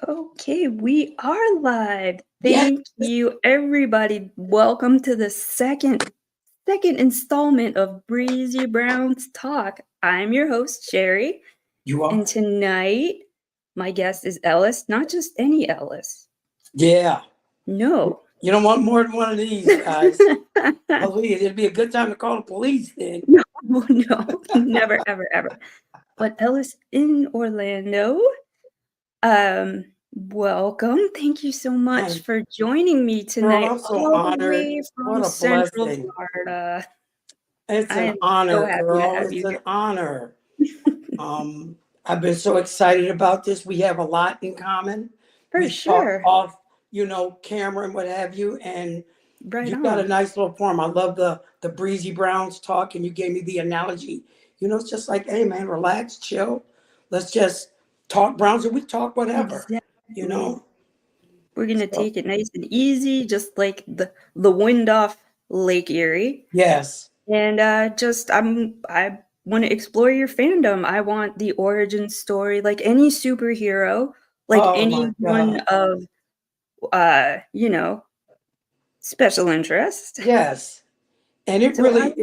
Okay, we are live. Yes. Thank you, everybody. Welcome to the second installment of Breezy Brown's Talk. I'm your host, Sherry, You are. and tonight my guest is Ellis, not just any Ellis. Yeah. No. You don't want more than one of these guys. Police. It'd be a good time to call the police then. No, no, never, ever, ever. But Ellis in Orlando. Um, Welcome. Thank you so much And for joining me girl, tonight, I'm so all the honored. way What from a Central blessing. Florida. It's I an am so honor, happy to girl. have It's you an here. honor. I've been so excited about this. We have a lot in common. For We talk sure. off, camera and what have you. And Right you got a on. nice little form. I love the Breezy Browns talk, and you gave me the analogy. It's just like, hey man, relax, chill. Let's just talk Browns, and we talk whatever. You Exactly. know. We're gonna So take it nice and easy, just like the wind off Lake Erie. yes. And I want to explore your fandom. I want the origin story, like any superhero, like Oh my any one God. of uh, you know, special interest. Yes. And it So really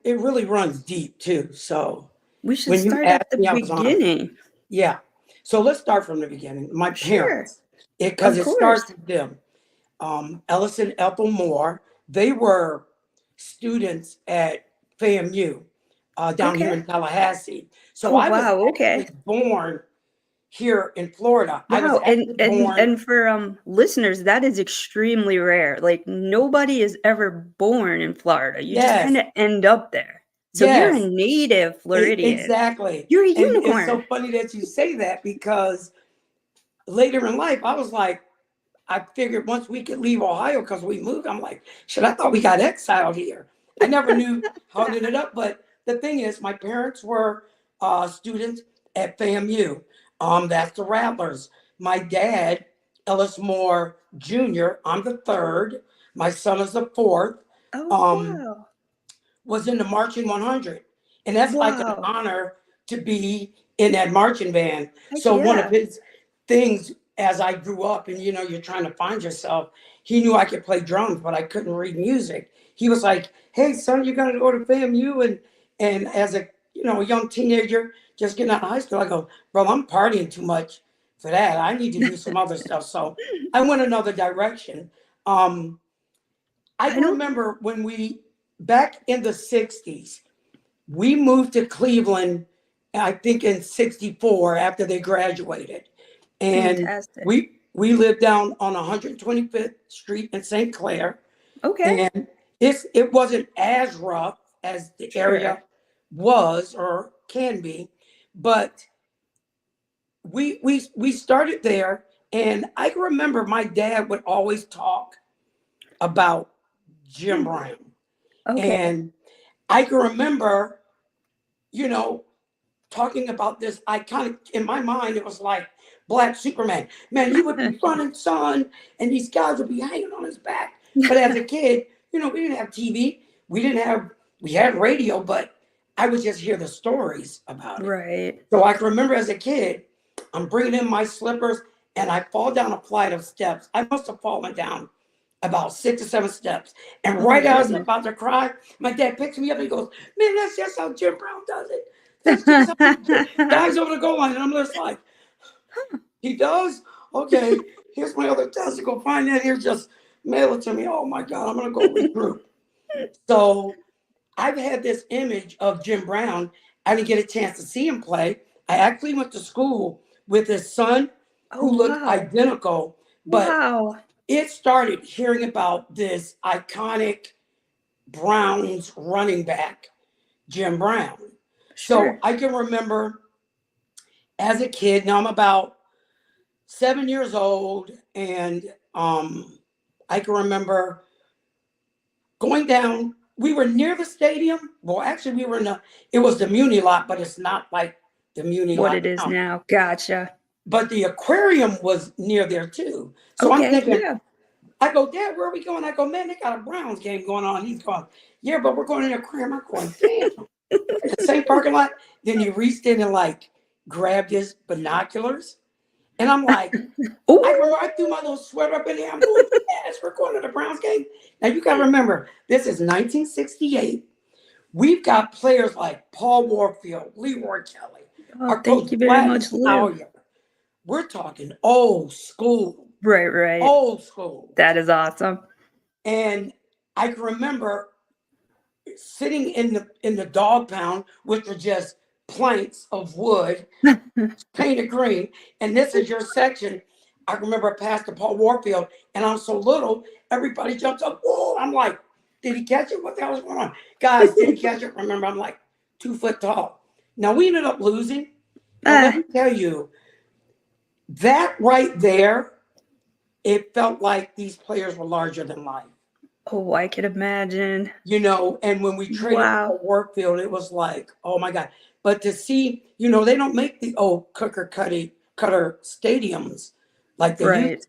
it really runs deep too. So we should when you start at asked the me, I was honored. beginning. Yeah. So let's start from the beginning. My Sure. parents, because Of it course. starts with them. Ellis and Ethel Moore, they were students at FAMU down here Okay. in Tallahassee. So Oh, I was wow, actually okay. born here in Florida. I was Wow, and actually and born, and for, listeners, that is extremely rare, like, nobody is ever born in Florida, you just yes, kinda end up there. So you're a yes, native Floridian. exactly. You're a And it's unicorn. so funny that you say that because later in life, I was like, I figured once we could leave Ohio because we moved, I'm like, shit, I thought we got exiled here. I never knew how it ended up. But the thing is, my parents were students at FAMU. That's the Rattlers. My dad, Ellis Moore Jr., I'm the third. My son is the fourth. Oh, Um, wow. was in the marching 100, and that's like an Wow. honor to be in that marching band. Heck So one of yeah. his things as I grew up, and you're trying to find yourself, he knew I could play drums, but I couldn't read music. He was like, "Hey, son, you got to go to FAMU," and as a a young teenager just getting out of high school, I go, "Bro, I'm partying too much for that. I need to do some other stuff." So I went another direction. Um, I I can don't remember when we back in the 60s, we moved to Cleveland, I think in 64 after they graduated. And fantastic. we lived down on 125th Street in St. Clair. Okay. And it wasn't as rough as the Sure. area was or can be, but we started there. And I can remember my dad would always talk about Jim Brown. Okay. And I can remember, you know, talking about this iconic, in my mind, it was like Black Superman. Man, he would be running, son, and these guys would be hanging on his back. But as a kid, we didn't have TV. We had radio, but I would just hear the stories about it. Right. So I can remember as a kid, I'm bringing in my slippers and I fall down a flight of steps. I must have fallen down about 6 or 7 steps. And Oh my right as I was goodness. about to cry, my dad picks me up and he goes, "Man, that's just how Jim Brown does it. That's just how he dives over the goal line." And I'm just like, "He does? Okay, here's my other testicle. Find that here, just mail it to me. Oh my God, I'm going to go regroup." So I've had this image of Jim Brown. I didn't get a chance to see him play. I actually went to school with his son Oh, who looked wow. identical, but Wow. it started hearing about this iconic Browns running back, Jim Brown. So Sure. I can remember as a kid, now I'm about 7 years old, and I can remember going down. We were near the stadium. Well, actually, we were in it was the Muni lot, but it's not like the Muni What lot it is now. now. Gotcha. But the aquarium was near there too. So I'm Okay, thinking, yeah. I go, "Dad, where are we going?" I go, "Man, they got a Browns game going on." He's going, "Yeah, but we're going in the aquarium." I'm going, "Damn." In the same parking lot. Then he reached in and like grabbed his binoculars And I'm like, I remember I threw Oh, my little sweater up in there. I'm going, yes, we're going to the Browns game. Now you got to remember, this is 1968. We've got players like Paul Warfield, Leroy Kelly, oh, our thank coach you very Gladys much, Lou. Sawyer. We're talking old school, Right, right. old school. That is awesome. And I can remember sitting in the dog pound, which were just planks of wood painted green, and this is your section. I remember Pastor Paul Warfield, and I'm so little, everybody jumps up. Whoa! I'm like, did he catch it? What the hell is going on? Guys, did he catch it? Remember, I'm like 2 foot tall. Now we ended up losing. Now let me Ah, tell you, that right there, it felt like these players were larger than life. oh, I could imagine. And when we traded Wow. for Warfield, it was like, oh my God. But to see, they don't make the old cutter stadiums like they used Right. to.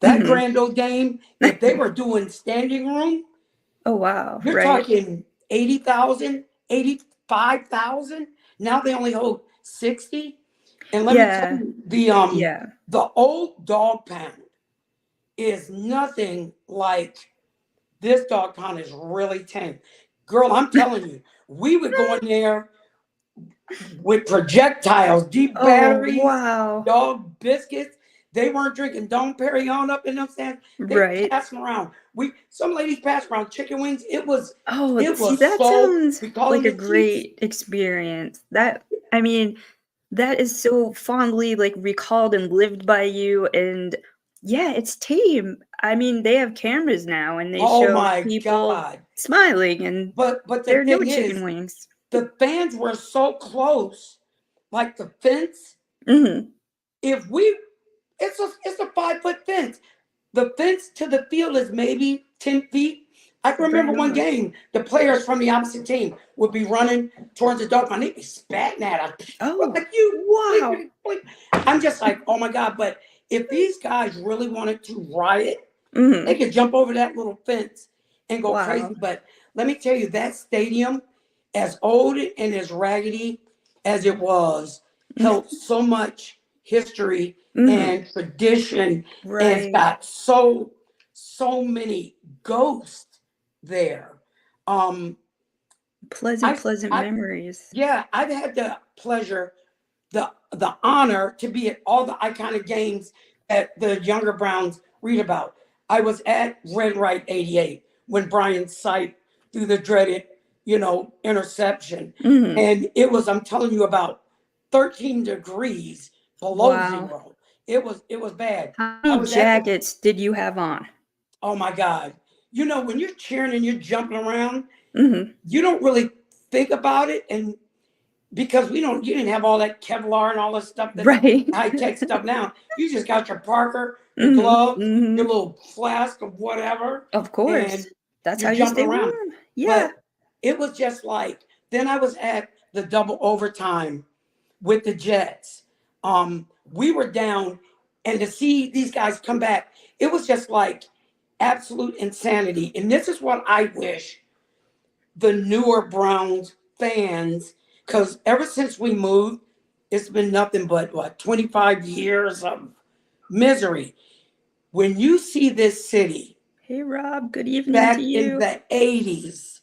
That Mhm. Grand Old Dame, if they were doing standing room, Oh, wow. you're Right. talking 80,000, 85,000. Now they only hold 60. And let me tell Yeah. you, Yeah. the old dog pound is nothing like this dog pound is really tame. Girl, I'm telling you, we would go in there with projectiles, deep Oh, batteries, wow. dog biscuits. They weren't drinking Dom Perignon up in them stands. They Right. passing around. Some ladies passed around chicken wings. It was Oh, it see, was that so sounds we call them like a the teats. great experience. I mean, that is so fondly, like, recalled and lived by you, and yeah, it's tame. I mean, they have cameras now, and they Oh show my people God. smiling, and But the there are no thing chicken is, wings. the fans were so close, like the fence. Mhm. If we it's a 5 foot fence. The fence to the field is maybe 10 feet. I can remember Right one on. game, the players from the opposite team would be running towards the dog and they'd be spatting at us. What Oh, like you blink, wow. blink, blink. I'm just like, oh my God. But if these guys really wanted to riot, they Mhm. could jump over that little fence and go Wow. crazy. But let me tell you, that stadium, as old and as raggedy as it was, held so much history Mhm. and tradition and it's Right. got so many ghosts there. Um, Pleasant, I, pleasant I, memories. yeah, I've had the pleasure, the honor to be at all the iconic games that the younger Browns read about. I was at Red Right 88 when Brian Sipe threw the dreaded, interception. Mhm. And I'm telling you, about 13 degrees below Wow. zero. It was bad. How I many was at the jackets did you have on? Oh my God. When you're cheering and you're jumping around, Mhm. you don't really think about it. And because you didn't have all that Kevlar and all this stuff that Right. high tech stuff now. You just got your Parker, your Mhm. gloves, your Mhm. little flask of whatever, Of course. and That's you're how you jumping stay around. warm. Yeah. But it was just like, then I was at the double overtime with the Jets. We were down, and to see these guys come back, it was just like absolute insanity. And this is what I wish the newer Browns fans, because ever since we moved, it's been nothing but 25 years of misery. When you see this city Hey, Rob. Good evening to back in you. the 80s,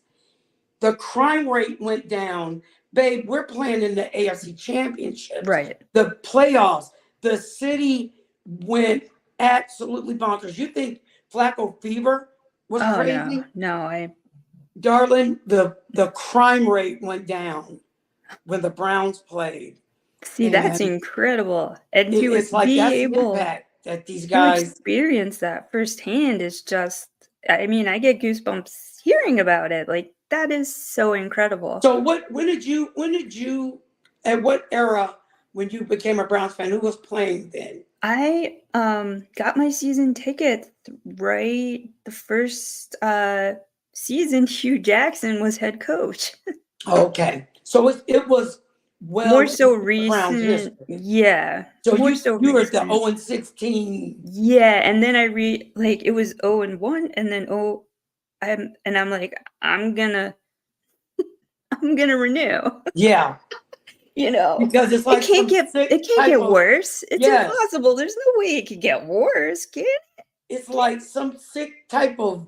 the crime rate went down. Babe, we're playing in the AFC championships, Right. the playoffs. The city went absolutely bonkers. You think Flacco fever was Oh, no. crazy? No, I Darling, the crime rate went down when the Browns played. see, that's And incredible. And to it's like be that's the able impact that these to guys. experience that firsthand is just, I mean, I get goosebumps hearing about it. Like, that is so incredible. So when did you at what era when you became a Browns fan, who was playing then? I got my season ticket right the first season Hugh Jackson was head coach. Okay. So it was More well so into the Browns recent, history. yeah, So more you so you were at the recent. 0 and 16. Yeah, and then like it was 0 and 1 and then I'm like I'm gonna renew. Yeah. You know, because it's like some sick it can't type get of, worse. It's yes, impossible. There's no way it could get worse, can it? it's like some sick type of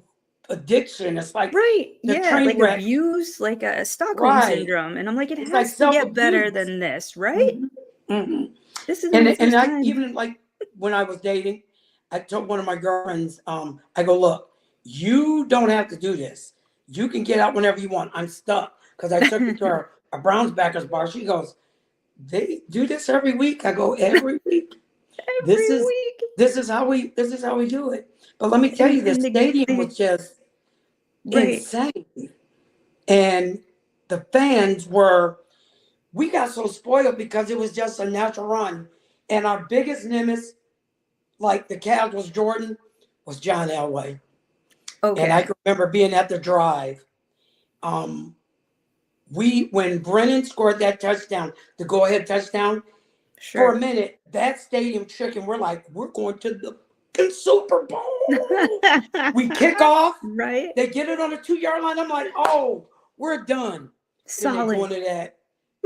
addiction. It's like Right. the Yeah, train like wreck. abuse, like a Stockholm Right. syndrome. And I'm like, it It's like has to self get better abuse. than this, right? Hmm. Hmm. This is not the And first I time. even like when I was dating, I told one of my girlfriends, I go, look, you don't have to do this. You can get out whenever you want. I'm stuck because I took her to a Browns backers bar. She goes, they do this every week. I go, every week. This Every is week. this is how we do it. But let me tell you, this And stadium was just right. insane, and the fans were. We got so spoiled because it was just a natural run, and our biggest nemesis, like the Cavs was Jordan, was John Elway, and I Okay. can remember being at the drive. Um, we when Brennan scored that touchdown, the go-ahead touchdown, for a Sure. minute, that stadium shook, and we're like, we're going to the fucking Super Bowl. We kick off, Right? they get it on the 2 yard line. I'm like, oh, we're done. Then they go Solid. into that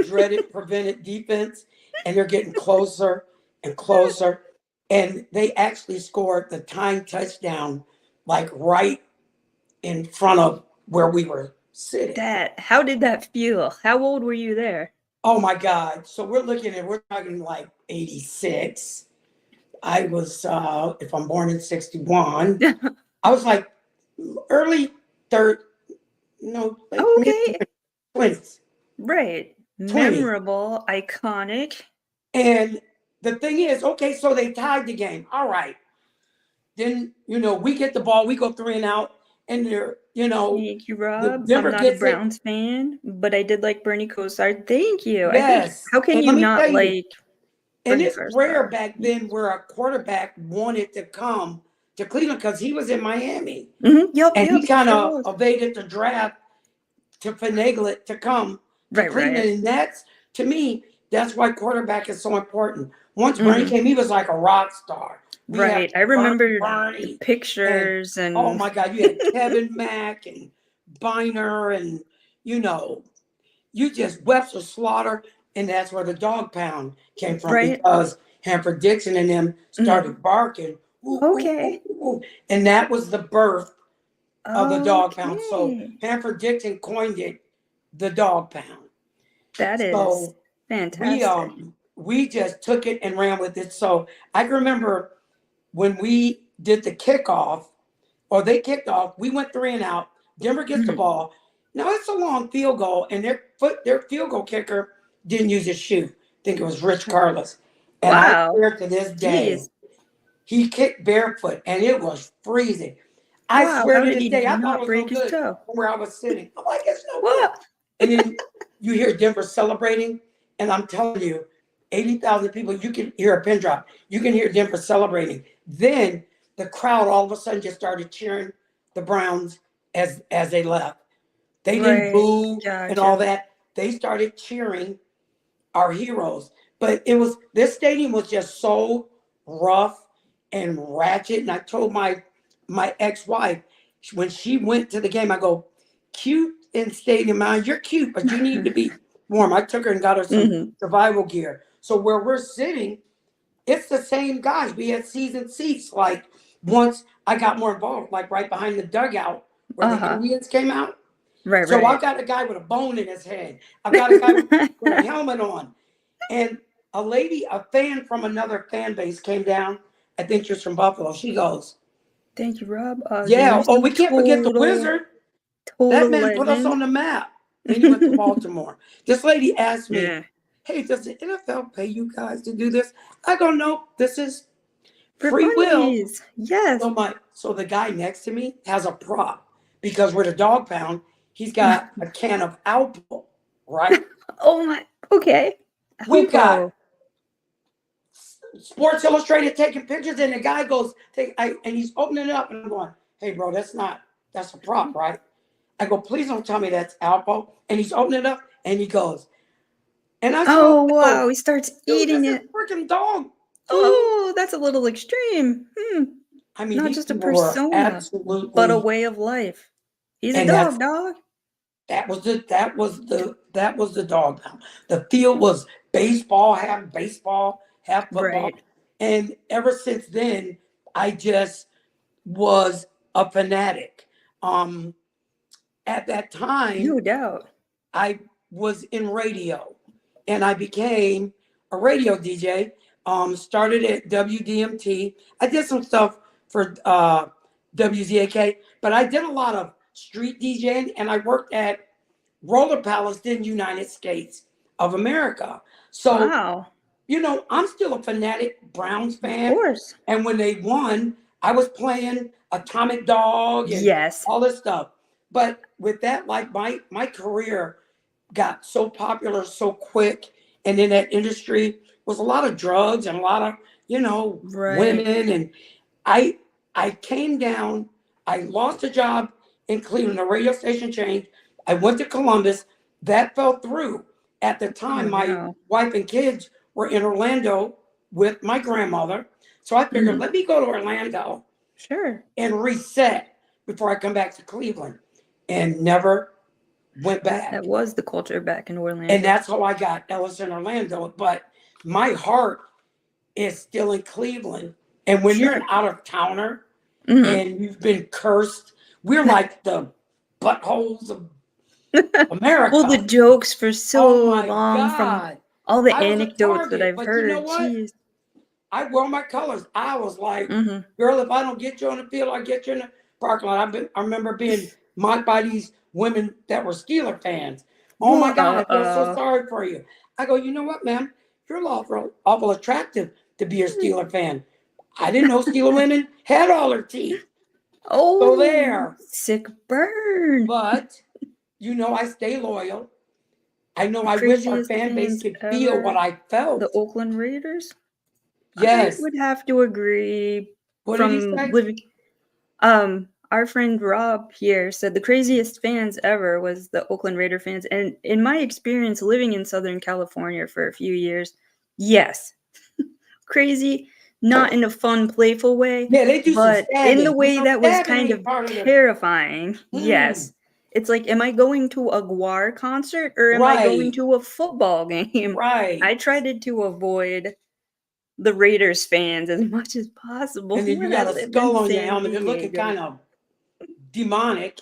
dreaded prevented defense, and they're getting closer and closer. And they actually scored the tying touchdown, like right in front of where we were sitting. How did that feel? How old were you there? Oh my God. So we're talking like 86. I was, if I'm born in 61, I was like early third, no, like mid Okay. 20s, Right. 20. Memorable, iconic. And the thing is, okay, so they tied the game. All right. Then, we get the ball, we go 3 and out, and Thank you, the Rob. I'm Denver not a gets it. Browns fan, but I did like Bernie Kosar. Thank you. I think Yes. how can And you let me not tell you, like and Bernie it's rare Kosar? back then where a quarterback wanted to come to Cleveland because he was in Miami. Yep, And he yep, he kind sure of was. evaded the draft to finagle it to come to Right, Cleveland. right. And that's, to me, that's why quarterback is so important. Once Bernie Hmm. came, he was like a rock star. We had Right. I Bernie, remember the Bernie, and pictures oh and my God, you had Kevin Mack and Biner and, you know, you just Webster Slaughter. And that's where the dog pound came from right. because Hanford Dixon and them Mhm. started barking. Ooh, ooh, ooh, Okay. ooh. And that was the birth of the dog pound. So Okay. Hanford Dixon coined it the dog pound. That is So we fantastic. um we just took it and ran with it. So I can remember when we did the kickoff, or they kicked off, we went 3 and out. Denver gets the Mhm. ball. Now it's a long field goal, and their field goal kicker didn't use his shoe. I think it was Rich Carlos. And I Wow. swear to this day, Jeez. he kicked barefoot and it was freezing. I Wow. swear How to did this he day, I thought it not was no break his good toe? from where I was sitting. I'm like, it's no good. What? And then you hear Denver celebrating, and I'm telling you, 80,000 people, you can hear a pin drop. You can hear Denver celebrating. Then the crowd all of a sudden just started cheering the Browns as they left. They didn't Right. boo and all Gotcha. that. They started cheering our heroes. But this stadium was just so rough and ratchet. And I told my ex-wife when she went to the game, I go, cute in stadium, man, you're cute, but you need to be warm. I took her and got her some Mhm. survival gear. So where we're sitting, it's the same guys. We had season seats. Like once I got more involved, like right behind the dugout where the Uh-huh. Indians came out. Right, So right. I've got a guy with a bone in his head. I've got a guy with a helmet on. And a fan from another fan base came down. I think she was from Buffalo. She goes, Thank you, Rob. yeah, You're oh, some we can't forget the Wizard. That total man put us legend. on the map. Then he went to Baltimore. This lady asked me, Yeah. hey, does the NFL pay you guys to do this? I go, no, this is For free will. funnies. Yes. So the guy next to me has a prop because we're the dog pound. He's got a can of Alpo, right? Oh my. Okay. We've got Helpo. Sports Illustrated taking pictures, and the guy goes, and he's opening it up, and I'm going, hey, bro, that's a prop, right? I go, please don't tell me that's Alpo. And he's opening it up, and he goes, and I saw, Oh I go, wow. He starts dude, eating this is it. freaking dog food. Oh, that's a little extreme. I mean, Not these just a people were persona, but a absolutely, way of life. He's a and that's dog, dog. that was the dog pound. The field was baseball, half football. Right. And ever since then, I just was a fanatic. Um, at that time, No doubt. I was in radio and I became a radio DJ. Started at WDMT. I did some stuff for WZAK, but I did a lot of street DJing and I worked at Roller Palace in United States of America. So, Wow. I'm still a fanatic Browns Of fan. course. And when they won, I was playing Atomic Dog and Yes. all this stuff. But with that, like my career got so popular so quick, and in that industry was a lot of drugs and a lot of Right. women, and I I came down. I lost a job in Cleveland. The radio station changed. I went to Columbus. That fell through. At the Oh time, my no. wife and kids were in Orlando with my grandmother. So I figured, Mhm. let me go to Orlando Sure. and reset before I come back to Cleveland, and never went That back. was the culture back in And Orlando. that's how I got Ellis in Orlando. But my heart is still in Cleveland. And when you're an Sure. out of towner Mhm. and you've been cursed, we're like the buttholes of Well, the America. jokes for Oh so my long from God. all the I was a anecdotes that target. I've But you know heard. what? Jeez. I wore my colors. I was like, Mhm. girl, if I don't get you on the field, I'll get you in the parking lot. I remember being mocked by these women that were Steeler fans. Oh my Well, God, I feel so uh-oh. sorry for you. I go, you know what, ma'am? You're awful attractive to be a Steeler fan. I didn't know Steeler women had all their teeth. So Oh, there. sick burn. But, I stay loyal. I know The I wish our craziest fan base fans could feel what ever. I The felt. Oakland Raiders? I Yes. would have to agree What did he from say? living our friend Rob here said the craziest fans ever was the Oakland Raider fans. And in my experience living in Southern California for a few years, yes, crazy, not in a fun, playful way, Yeah, they do some but in the stabbing. way that was Stabbing kind ain't of part of the. terrifying. Mm, Yes. It's like, am I going to a Guar concert or am I going right, to a football game? right. I tried to avoid the Raiders fans as much as possible And then you when I got a lived in skull on your San helmet. They're looking Diego. kind of demonic.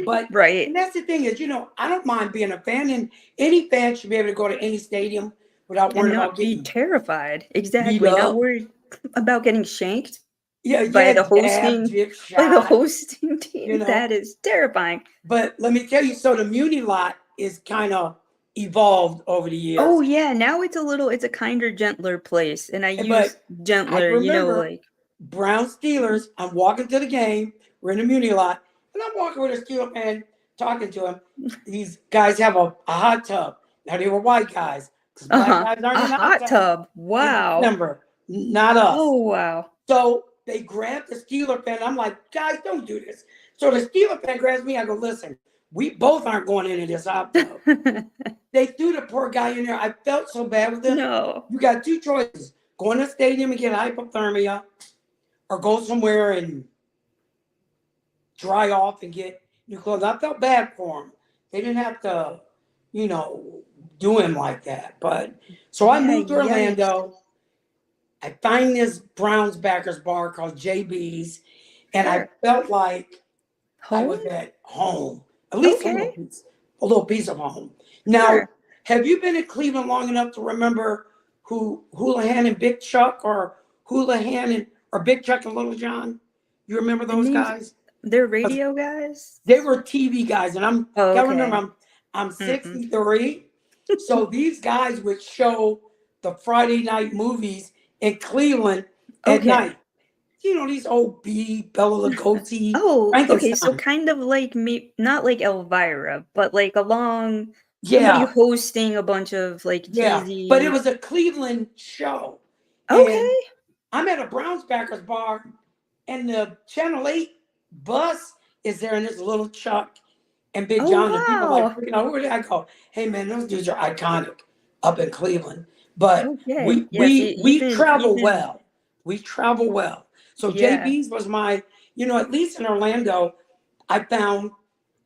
But Right. and that's the thing is, I don't mind being a fan, and any fan should be able to go to any stadium without And worrying about not be getting terrified. beat Exactly. Not up. worried about getting shanked Yeah, by yeah, the jab, hosting jib by the shot, hosting you team. know. That is terrifying. But let me tell you, so the Muni lot is kind of evolved over the Oh years. yeah, now it's a kinder, gentler place. And I use But I gentler, remember like Brown Steelers. I'm walking to the game. We're in the Muni lot, and I'm walking with a Steeler fan, talking to him. These guys have a hot tub. Now they were white guys because black uh-huh. guys aren't A in the hot hot tub tub. in Wow. December. Not us. Oh wow. So they grabbed the Steeler fan. I'm like, guys, don't do this. So the Steeler fan grabs me. I go, listen, we both aren't going into this hot tub. They threw the poor guy in there. I felt so bad with him. No. You got two choices: go in the stadium and get hypothermia, or go somewhere and dry off and get new clothes. I felt bad for him. They didn't have to, you know, do him like that. But so I Yeah, moved to yikes. Orlando. I find this Browns backers bar called JB's, and I Sure. felt like I Home? was at home, at least Okay. a little piece of home. Now, Sure. have you been in Cleveland long enough to remember who Houlihan and Big Chuck, or Houlihan or Big Chuck and Little John? You remember The those names guys? they're 'Cause radio guys? they were TV guys, and Oh, gotta remember okay. I'm Mm-mm. 63, so these guys would show the Friday night movies in Cleveland at Okay. night. These old Bela Lugosi, Oh, okay, so Frankenstein. kind of like me not like Elvira, but like along somebody Yeah, hosting a bunch of like yeah. But it cheesy. was a Cleveland show. And Okay. I'm at a Browns backers bar, and the Channel 8 bus is there, and there's little Chuck and Big Oh, John, and people like wow. freaking out. Where did I go? Hey man, those dudes are iconic up in Cleveland. But Okay. we Yeah, see, we we travel even well. We travel well. So yeah. JB's was my, at least in Orlando, I found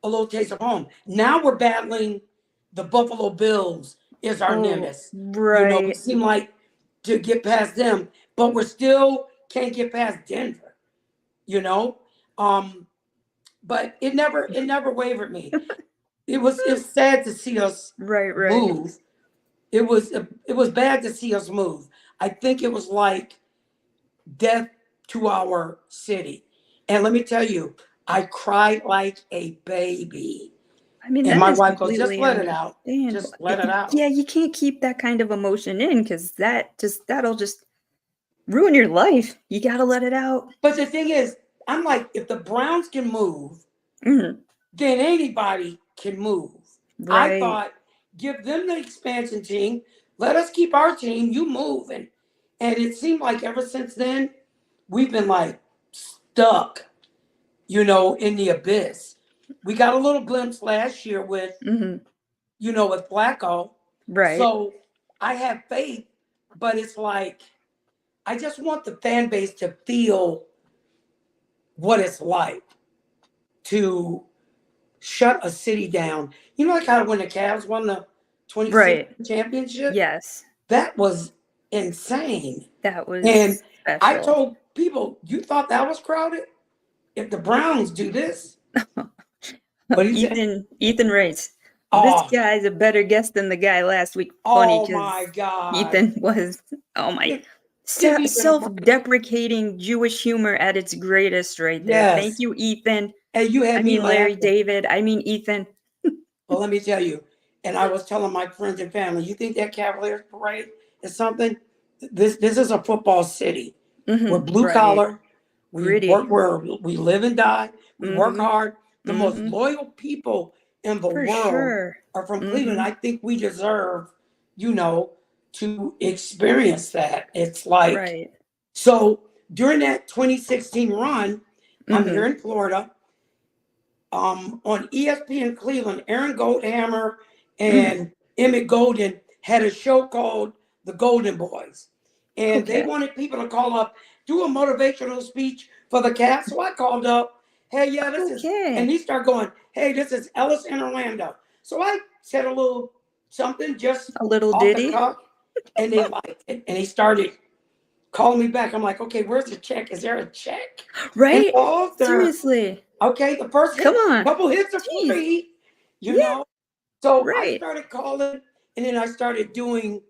a little taste of home. Now we're battling the Buffalo Bills is our Oh, nemesis. We right. seem like to get past them, but we're still can't get past Denver, you know. Um, but it never wavered me. It's sad to see us Right, right. move. It was bad to see us move. I think it was like death to our city. And let me tell you, I cried like a baby. I mean, And that my is wife goes, just completely let it out. understandable. Just let it out. Yeah, you can't keep that kind of emotion in because that'll just ruin your life. You gotta let it out. But the thing is, I'm like, if the Browns can move, Mhm. then anybody can move. I Right. thought, give them the expansion team. Let us keep our team. You move. And it seemed like ever since then, we've been like stuck, in the abyss. We got a little glimpse last year Mhm. with Flacco. Right. So I have faith, but it's like, I just want the fan base to feel what it's like to shut a city down. Like how when the Cavs won the 26 Right. championship? Yes. That was insane. That And was I special. told people, you thought that was crowded? If the Browns do this, what do you say? Ethan writes, "This Oh, guy's a better guest than the guy last week." Funny oh my because God. Ethan was, oh my, Give, give Ethan a break. self-deprecating Jewish humor at its greatest right there. Thank Yes. you, Ethan. And you I had me mean, Larry laughing. David. I mean, Ethan. Well, let me tell you, and I was telling my friends and family, you think that Cavaliers parade is something? This is a football city. We're blue Right. collar. We work Gritty. where we live and die. We work Mhm. hard. The most Mhm. loyal people in the For world sure. are from Cleveland. I Mhm. think we deserve, you know, to experience that. It's like Right. so during that 2016 run, I'm here Mhm. in Florida on ESPN Cleveland, Aaron Goldhammer Mm. and Emmett Golden had a show called The Golden Boys. And they Okay. wanted people to call up, do a motivational speech for the Cavs. So I called up, hey, yeah, and Okay. he started going, hey, this is Ellis in Orlando. So I said a little something just A little off the ditty. cuff, and they liked it. And he started calling me back. I'm like, okay, where's the check? Is there a check Right? involved? Or Seriously. okay, the first Come hit, on. couple hits are Jeez. free, you Yeah. know. So I Right. started calling, and then I started doing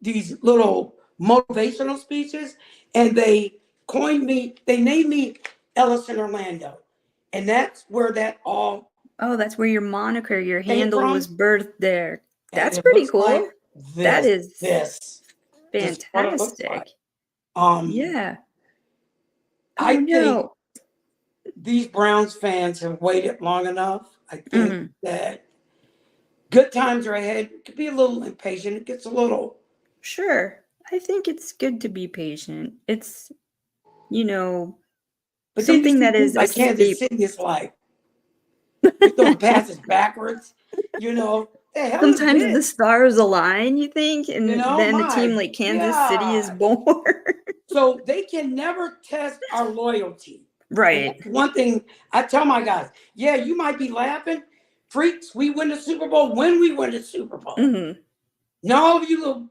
these little motivational speeches, and they named me Ellis in Orlando, and that's where that all Oh, that's where your moniker, your came handle was from. birthed there. And That's it pretty looks cool. like That this. is This is what it looks like. fantastic. Um, Yeah. I Oh, think no. these Browns fans have waited long enough. I think Mhm. that good times are ahead. It could be a little impatient. It gets a little. Sure. I think it's good to be patient. It's, you know, But then you something see that teams is like Kansas escape. City, it's like they're throwing passes backwards. The hell is Sometimes the this? stars align, you think, and then a team My like Kansas City is God. born. So they can never test our loyalty. And Right. that's one thing I tell my guys. Yeah, you might be laughing. Freaks, we win the Super Bowl when we win the Super Bowl. Mhm. Now all of you little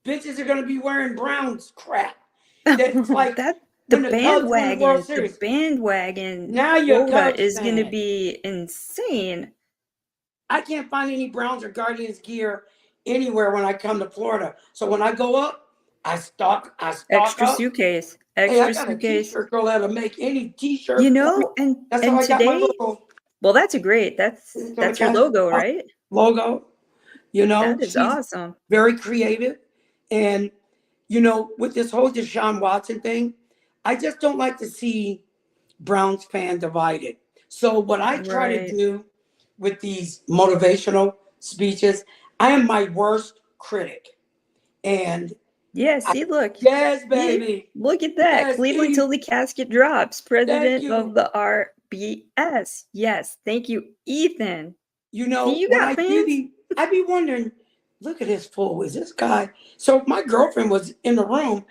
bitches are going to be wearing Browns crap. That's like That when the Cubs won the World the Series. bandwagon Now you're a quota Cubs is gonna fan. be insane. I can't find any Browns or Guardians gear anywhere when I come to Florida. So when I go up, I stock Extra up. suitcase, Hey, I extra got a suitcase. t-shirt girl that'll make any You t-shirt. know, That's how and I got my today, little well, that's a great. That's your logo, right? logo. That is She's awesome. very creative. And, with this whole Deshaun Watson thing, I just don't like to see Browns fan divided. So what I try to Right. do with these motivational speeches, I am my worst critic. And Yeah, I, see, look. yes, See? baby. Look at that. Yes, Cleveland till the casket drops. thank President of you. the RBS. Yes. Thank you, Ethan. See, you When got fans? I be wondering, look at this fool. Is this guy? So my girlfriend was in the room.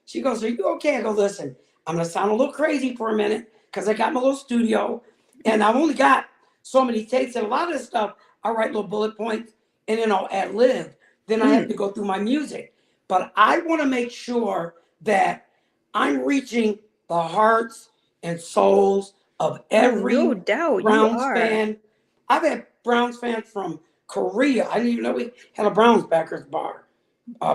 She goes, are you okay? I go, listen, I'm gonna sound a little crazy for a minute because I got my little studio and I've only got so many takes, and a lot of the stuff I write little bullet points and then I'll ad lib. Then I have to Mhm. go through my music. But I want to make sure that I'm reaching the hearts and souls of Oh, no every doubt, you Browns are. fan. I've had Browns fans from Korea. I didn't even know we had a Browns backers bar.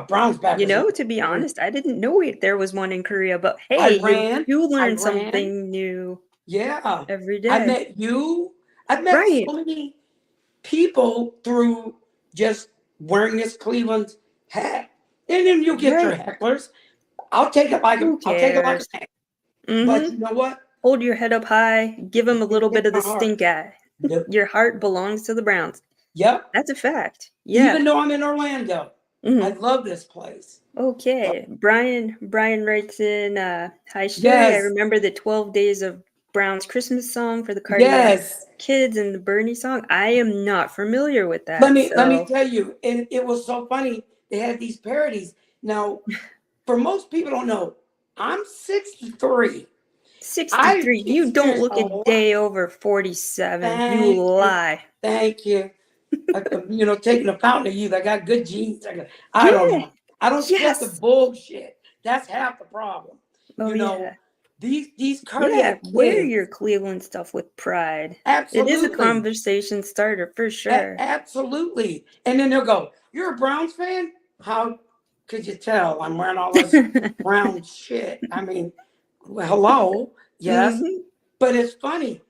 Browns You backers in know, to be Korea. honest, I didn't know there was one in Korea, but hey, you learn Iran. something new Yeah. every I day. met you. I've met so Right. many people through just wearing this Cleveland hat. And then you get your Right. hecklers. Who I'll take it like a cares? man. But Mhm. you know what? Hold your head up high, give them a They little take bit of the my heart. stink eye. Yep. Your heart belongs to the Browns. Yep. That's a fact. Yeah. Even though I'm in Orlando, I Mhm. love this place. So, Okay. Brian writes in, "Hi, Sherry. I yes. remember the 12 Days of Brown's Christmas song for the cardiac Yes. kids and the Bernie song. I am not familiar with Let that, me let me so tell you, and it was so funny. They had these parodies. Now, for most people don't know, I'm 63. I've 63. You don't experienced look a a lot. day over 47. You Thank you. lie. Thank you. Taking a fountain of youth. I got good genes. I don't Yeah. know. I don't sweat the Yes. bullshit. That's half the problem. Oh, You know, yeah. these Yeah, cardiac wear kids, your Cleveland stuff with pride. It is a absolutely. conversation starter for sure. Absolutely. And then they'll go, "You're a Browns fan? How could you tell? I'm wearing all this brown shit." I mean, well, hello. Yes. Mhm. But it's funny,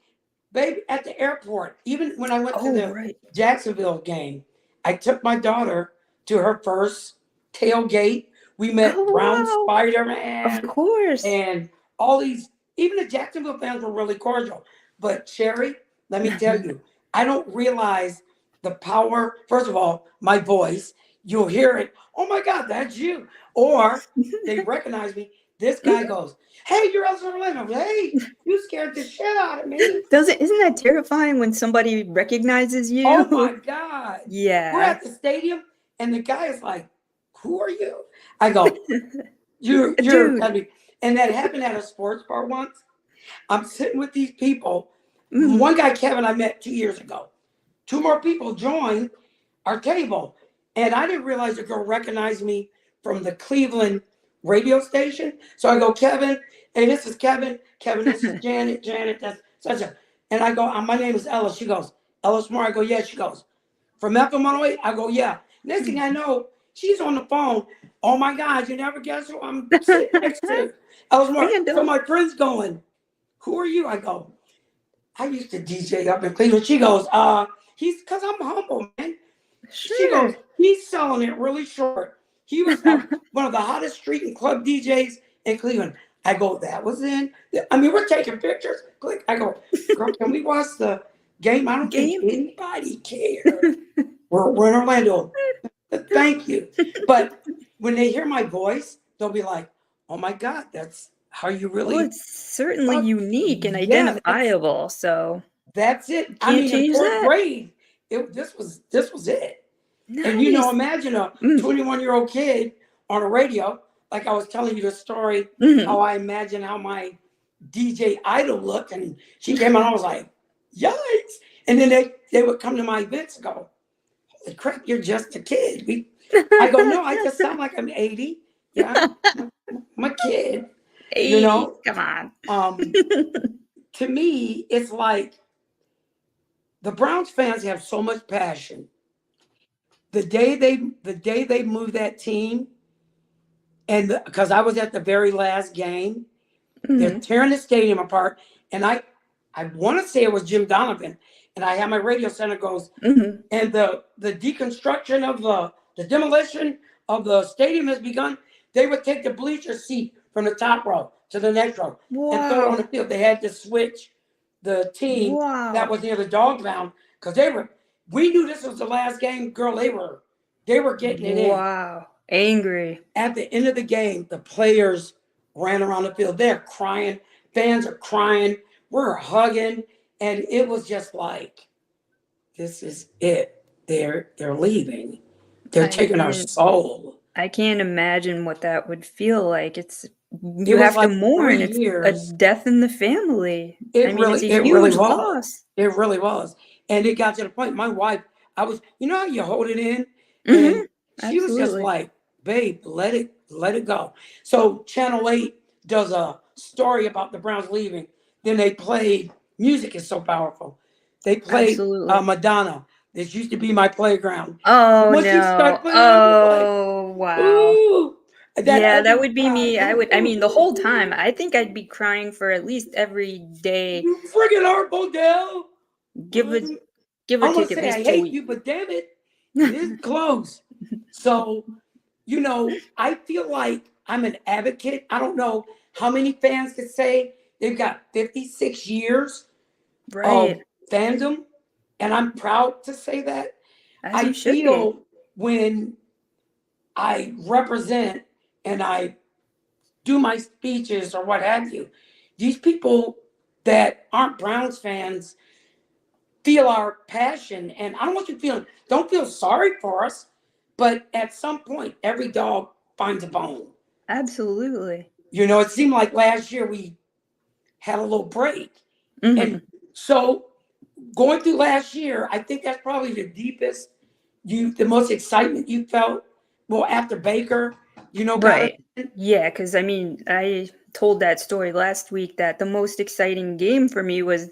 baby, at the airport, even when I went to Oh, the right. Jacksonville game, I took my daughter to her first tailgate. We met Oh, Brown wow. Of Spider-Man course. and all these, even the Jacksonville fans were really cordial. But Sherry, let me tell you, I don't realize the power. First of all, my voice, you'll hear it. Oh my God, that's you. Or they recognize me. This guy Mhm. goes, "Hey, you're Ellis Orlando. Hey, you scared the shit out of me." Isn't that terrifying when somebody recognizes Oh my you? God. We're Yeah. at the stadium and the guy is like, "Who are you?" I go, you're, I Dude. mean, and that happened at a sports bar once. I'm sitting with these people. Mhm. One guy, Kevin, I met 2 years ago. Two more people joined our table. And I didn't realize the girl recognized me from the Cleveland radio station. So I go, "Kevin, hey, this is Kevin. Kevin, this is Janet. Janet, that's such a." And I go, "My name is Ellis." She goes, "Ellis Moore." I go, "Yeah." She goes, "From FM 108?" I go, "Yeah." Next thing I know, she's on the phone. "Oh my God, you never guess who I'm sitting next to." Ellis Moore. So Random. my friend's going, "Who are you?" I go, "I used to DJ up in Cleveland." She goes, he's because I'm humble, man. She goes, Sure. "He's selling it really short. He was one of the hottest street and club DJs in Cleveland." I go, "That was in." I mean, we're taking pictures. Click. I go, "Girl, can we watch the game?" I don't think Game? anybody cared. We're in Orlando. Thank you. But when they hear my voice, they'll be like, "Oh my God, that's how you Well, really it's certainly talk." unique and Yeah, identifiable, so that's it. I can't mean, in change fourth that. grade, this was it. And Nice. imagine a Mm, 21-year-old kid on a radio, like I was telling you the story, how mhm. I imagine how my DJ idol looked, and she came on, I was like, "Yikes!" And then they would come to my events and go, "Holy crap, you're just a kid." I go, "No, I just sound like I'm 80. Yeah, I'm a kid, you 80, know." come on. Um, to me, it's like the Browns fans have so much passion. The day they moved that team, and because I was at the very last game, they're Mhm, tearing the stadium apart, and I want to say it was Jim Donovan, and I have my radio center goes, mhm. and the deconstruction of the demolition of the stadium has begun. They would take the bleacher seat from the top row to the next row and throw it on the Wow. field. They had to switch the team that Wow. was near the dog pound because we knew this was the last game. Girl, they were getting it in. Wow. Angry. At the end of the game, the players ran around the field. They're crying. Fans are crying. We're hugging. And it was just like, this is it. They're leaving. They're I taking our can't soul. I can't imagine what that would feel like. It's It You was have to like three mourn. It's a years. death in the family. I mean, it's a It really huge was. loss. It really was. And it got to the point, my wife, I was, you know how you hold it in? And Mhm. she was just Absolutely. like, babe, let it go. So Channel 8 does a story about the Browns leaving. Then they played, music is so powerful. They played Absolutely. Madonna. This used to be my playground. Oh, Once she started no. playing, I was like, Oh, wow. ooh, that Yeah, that every would be time, me. ooh, I ooh, mean, the ooh, whole time, ooh. I think I'd be crying for at least every day. You friggin' Art Modell. Give a give or I'm gonna take at say I least 2 hate weeks. you, but damn it, this close. So, I feel like I'm an advocate. I don't know how many fans could say they've got 56 years Right. of fandom, and I'm proud to say that. As I you should be. feel when I represent and I do my speeches or what have you, these people that aren't Browns fans feel our passion. And I don't want you feeling, don't feel sorry for us, but at some point, every dog finds a bone. Absolutely. It seemed like last year we had a little break. And Mhm. so going through last year, I think that's probably the deepest, the most excitement you felt. Well, after Baker, got it. Right. Yeah, because I mean, I told that story last week that the most exciting game for me was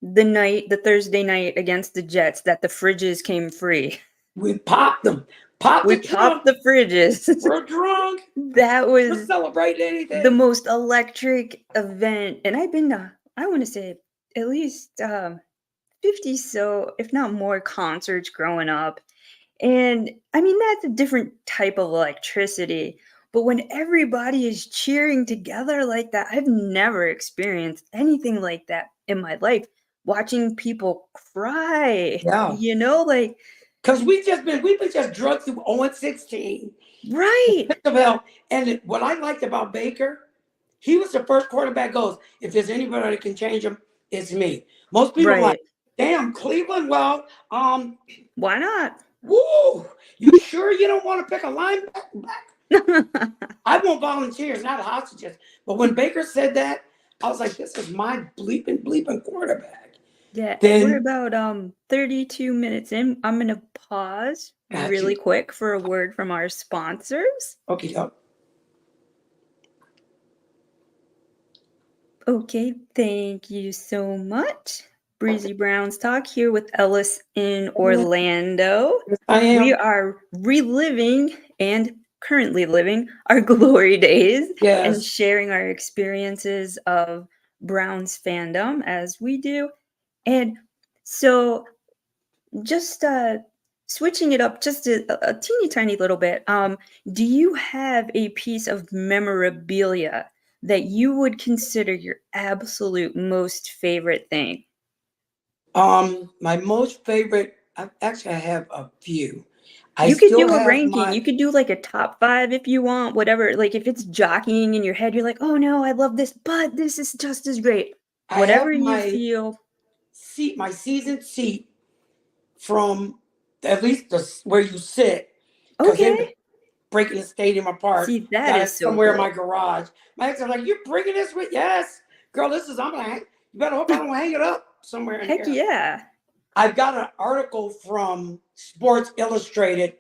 the Thursday night against the Jets that the fridges came free. We popped them, popped We the popped trunk. the fridges. We're drunk. That We're was celebrating the anything. most electric event, and I've been to, I wanna say, at least, 50, so if not more, concerts growing up. And I mean, that's a different type of electricity. But when everybody is cheering together like that, I've never experienced anything like that in my life. Watching people cry, Yeah. like, Because we've been just drugged through 0-16. right, Pit of hell. And what I liked about Baker, he was the first quarterback goes, if there's anybody that can change him, it's me. Most people are like, right. damn, Cleveland, well, Why not? woo, you sure you don't want to pick a linebacker? I want volunteers, not hostages. But when Baker said that, I was like, this is my bleeping quarterback. Yeah, and we're Then, about 32 minutes in. I'm gonna pause got really you. quick for a word from our sponsors. Okay, doke. Okay, thank you so much. Breezy Brown's Talk here with Ellis in Orlando. Yes, I We am. are reliving and currently living our glory days and Yes. sharing our experiences of Browns fandom as we do. And so just switching it up just a teeny tiny little bit. Do you have a piece of memorabilia that you would consider your absolute most favorite thing? My most favorite, I have a few. I You could still do a have ranking. my, You could do like a top 5 if you want, whatever. Like if it's jockeying in your head, you're like, "Oh no, I love this, but this is just as great." I Whatever have you my feel. seat, my season seat from at least where you sit, because they've been Okay. breaking the stadium apart. See, that Got is it so somewhere in my cool. garage. My ex was like, "You bringing this with?" Yes, girl. This is. I'm gonna. You better hope I don't hang it up somewhere in Heck here. yeah. I've got an article from Sports Illustrated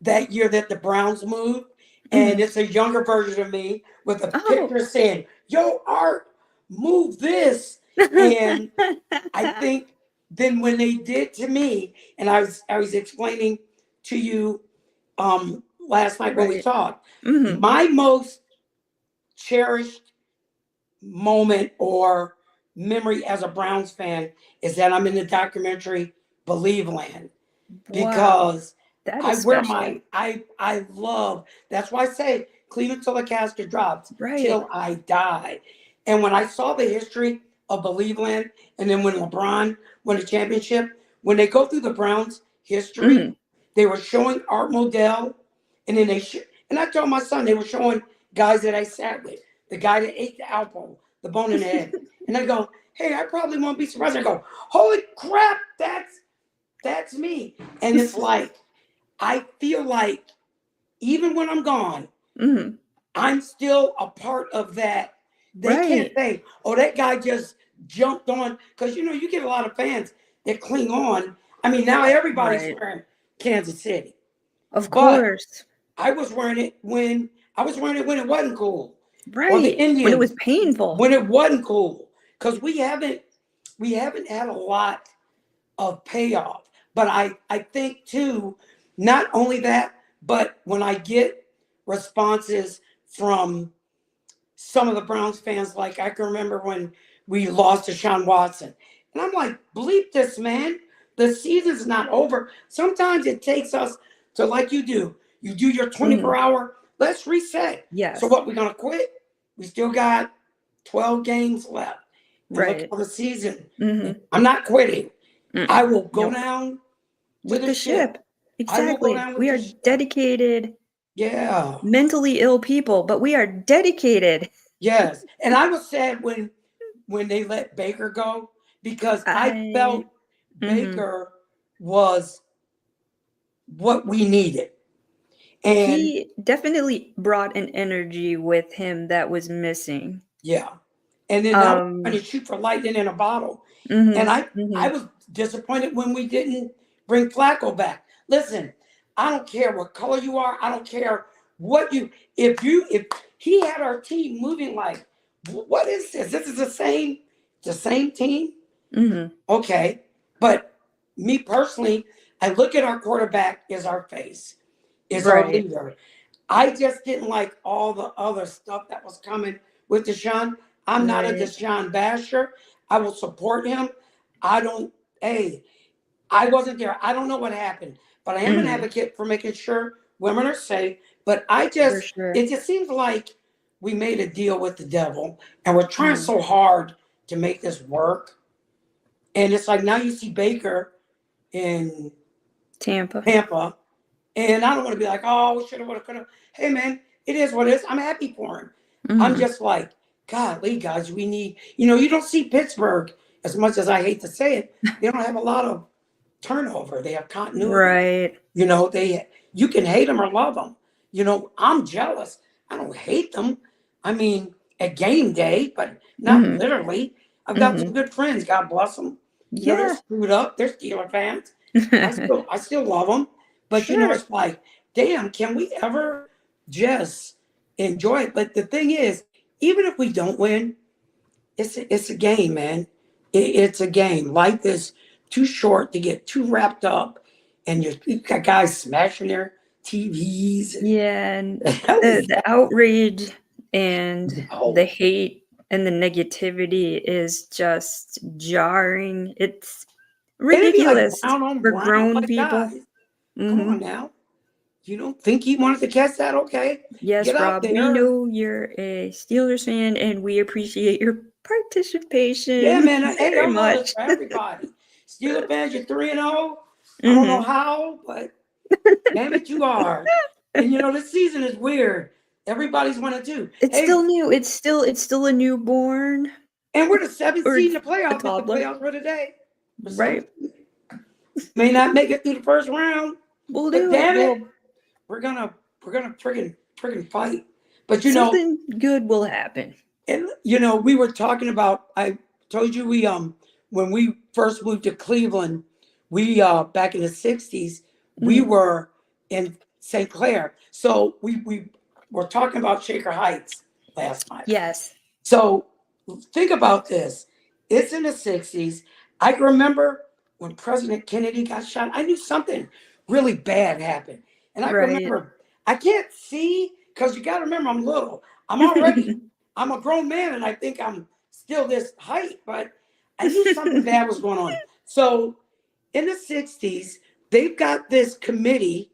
that year that the Browns moved, and Mhm. it's a younger version of me with a Oh. picture saying, "Yo, Art, move this." And I think then when they did to me, and I was explaining to you last night when we Right. talked, Mhm. my most cherished moment or memory as a Browns fan is that I'm in the documentary Believe Land, Wow. because That I is wear special. my I love, that's why I say Cleveland till the casket drops, Right. till I die. And when I saw the history of Believeland, and then when LeBron won the championship, when they go through the Browns history, Mhm. they were showing Art Modell, and then and I told my son they were showing guys that I sat with, the guy that ate the apple, the bone in the head. And I go, hey, I probably won't be surprised. I go, holy crap, that's me. And it's like, I feel like even when I'm gone, Mhm. I'm still a part of that. They can't Right. say, oh, that guy just jumped on. Because, you get a lot of fans that cling on. I mean, now everybody's Right. wearing Kansas City. Of But course. I was wearing it when it wasn't cool. Or the Right. When it was Indians painful. when it wasn't cool. Because we haven't had a lot of payoff. But I think too, not only that, but when I get responses from some of the Browns fans, like I can remember when we lost to Sean Watson. And I'm like, bleep this, man. The season's not over. Sometimes it takes us to, like you do, your Mhm. 24-hour, let's reset. So Yes. what, we're going to quit? We still got 12 games left. And look Right. at the season. Mhm. I'm not quitting. I Mm-mm. will go Nope. down to With the the ship. ship. I will go Exactly. down with We the are ship. dedicated, Yeah. mentally ill people, but we are dedicated. Yes. And I was sad when they let Baker go because I I felt mhm. Baker was what we needed. And He definitely brought an energy with him that was missing. yeah. And then now we're trying Um to shoot for lightning in a bottle. And mhm. I Mhm. was disappointed when we didn't bring Flacco back. Listen, I don't care what color you are. I don't care what you if he had our team moving like, what is this? This is the same team? Mhm. Okay. But me personally, I look at our quarterback as our face, is our Right. leader. I just didn't like all the other stuff that was coming with Deshaun. I'm not a Right. Deshaun basher. I will support him. I don't, hey, I wasn't there. I don't know what happened, but I am an Mhm. advocate for making sure women are safe. But For sure. it just seems like we made a deal with the devil and we're trying Mhm. so hard to make this work. And it's like now you see Baker in Tampa. Tampa. And I don't want to be like, oh, we should have, would have, could have. Hey, man, it is what it is. I'm happy for him. I'm Mhm. just like, golly, guys, we need, you don't see Pittsburgh, as much as I hate to say it, they don't have a lot of turnover. They have continuity. Right. You can hate them or love them. I'm jealous. I don't hate them. I mean, at game day, but not Mhm. literally. I've got some Mhm. good friends. God bless them. They're Yeah. screwed up. They're Steeler fans. I still love them. But Sure. it's like, damn, can we ever just enjoy it? But the thing is, even if we don't win, it's a game, man. It's a game. Life is too short to get too wrapped up, and you got guys smashing their TVs. And Yeah, and the hell is the outrage and that? the Oh, hate and the negativity is just jarring. It's it'd be like ridiculous brown on for brown. grown Like, people. guys, come on Mhm. now. You don't think he wanted to catch that? Okay, Yes, get out Rob, we there. know you're a Steelers fan, and we appreciate your Yeah, participation man. Hey, very I'm all this much. for everybody. Steeler fans, you're 3-0. I don't know Mhm. how, but damn it, you are. And this season is weird. Everybody's 1-2. It's Hey, still new. It's still a newborn and we're the seventh or seed in the a playoffs if the toddler, playoffs were today. For some, right? may not make it through the first round, We'll but do it. damn it, We'll we're gonna friggin' fight. But something good will happen. and we were talking about. I told you when we first moved to Cleveland, we back in the '60s, we Mhm. were in St. Clair. So we were talking about Shaker Heights last night. Yes. So think about this. It's in the '60s. I can remember when President Kennedy got shot. I knew something really bad happened. And I can Right. remember, I can't see because you got to remember, I'm little. I'm a grown man and I think I'm still this height, but I knew something bad was going on. So in the '60s, they've got this committee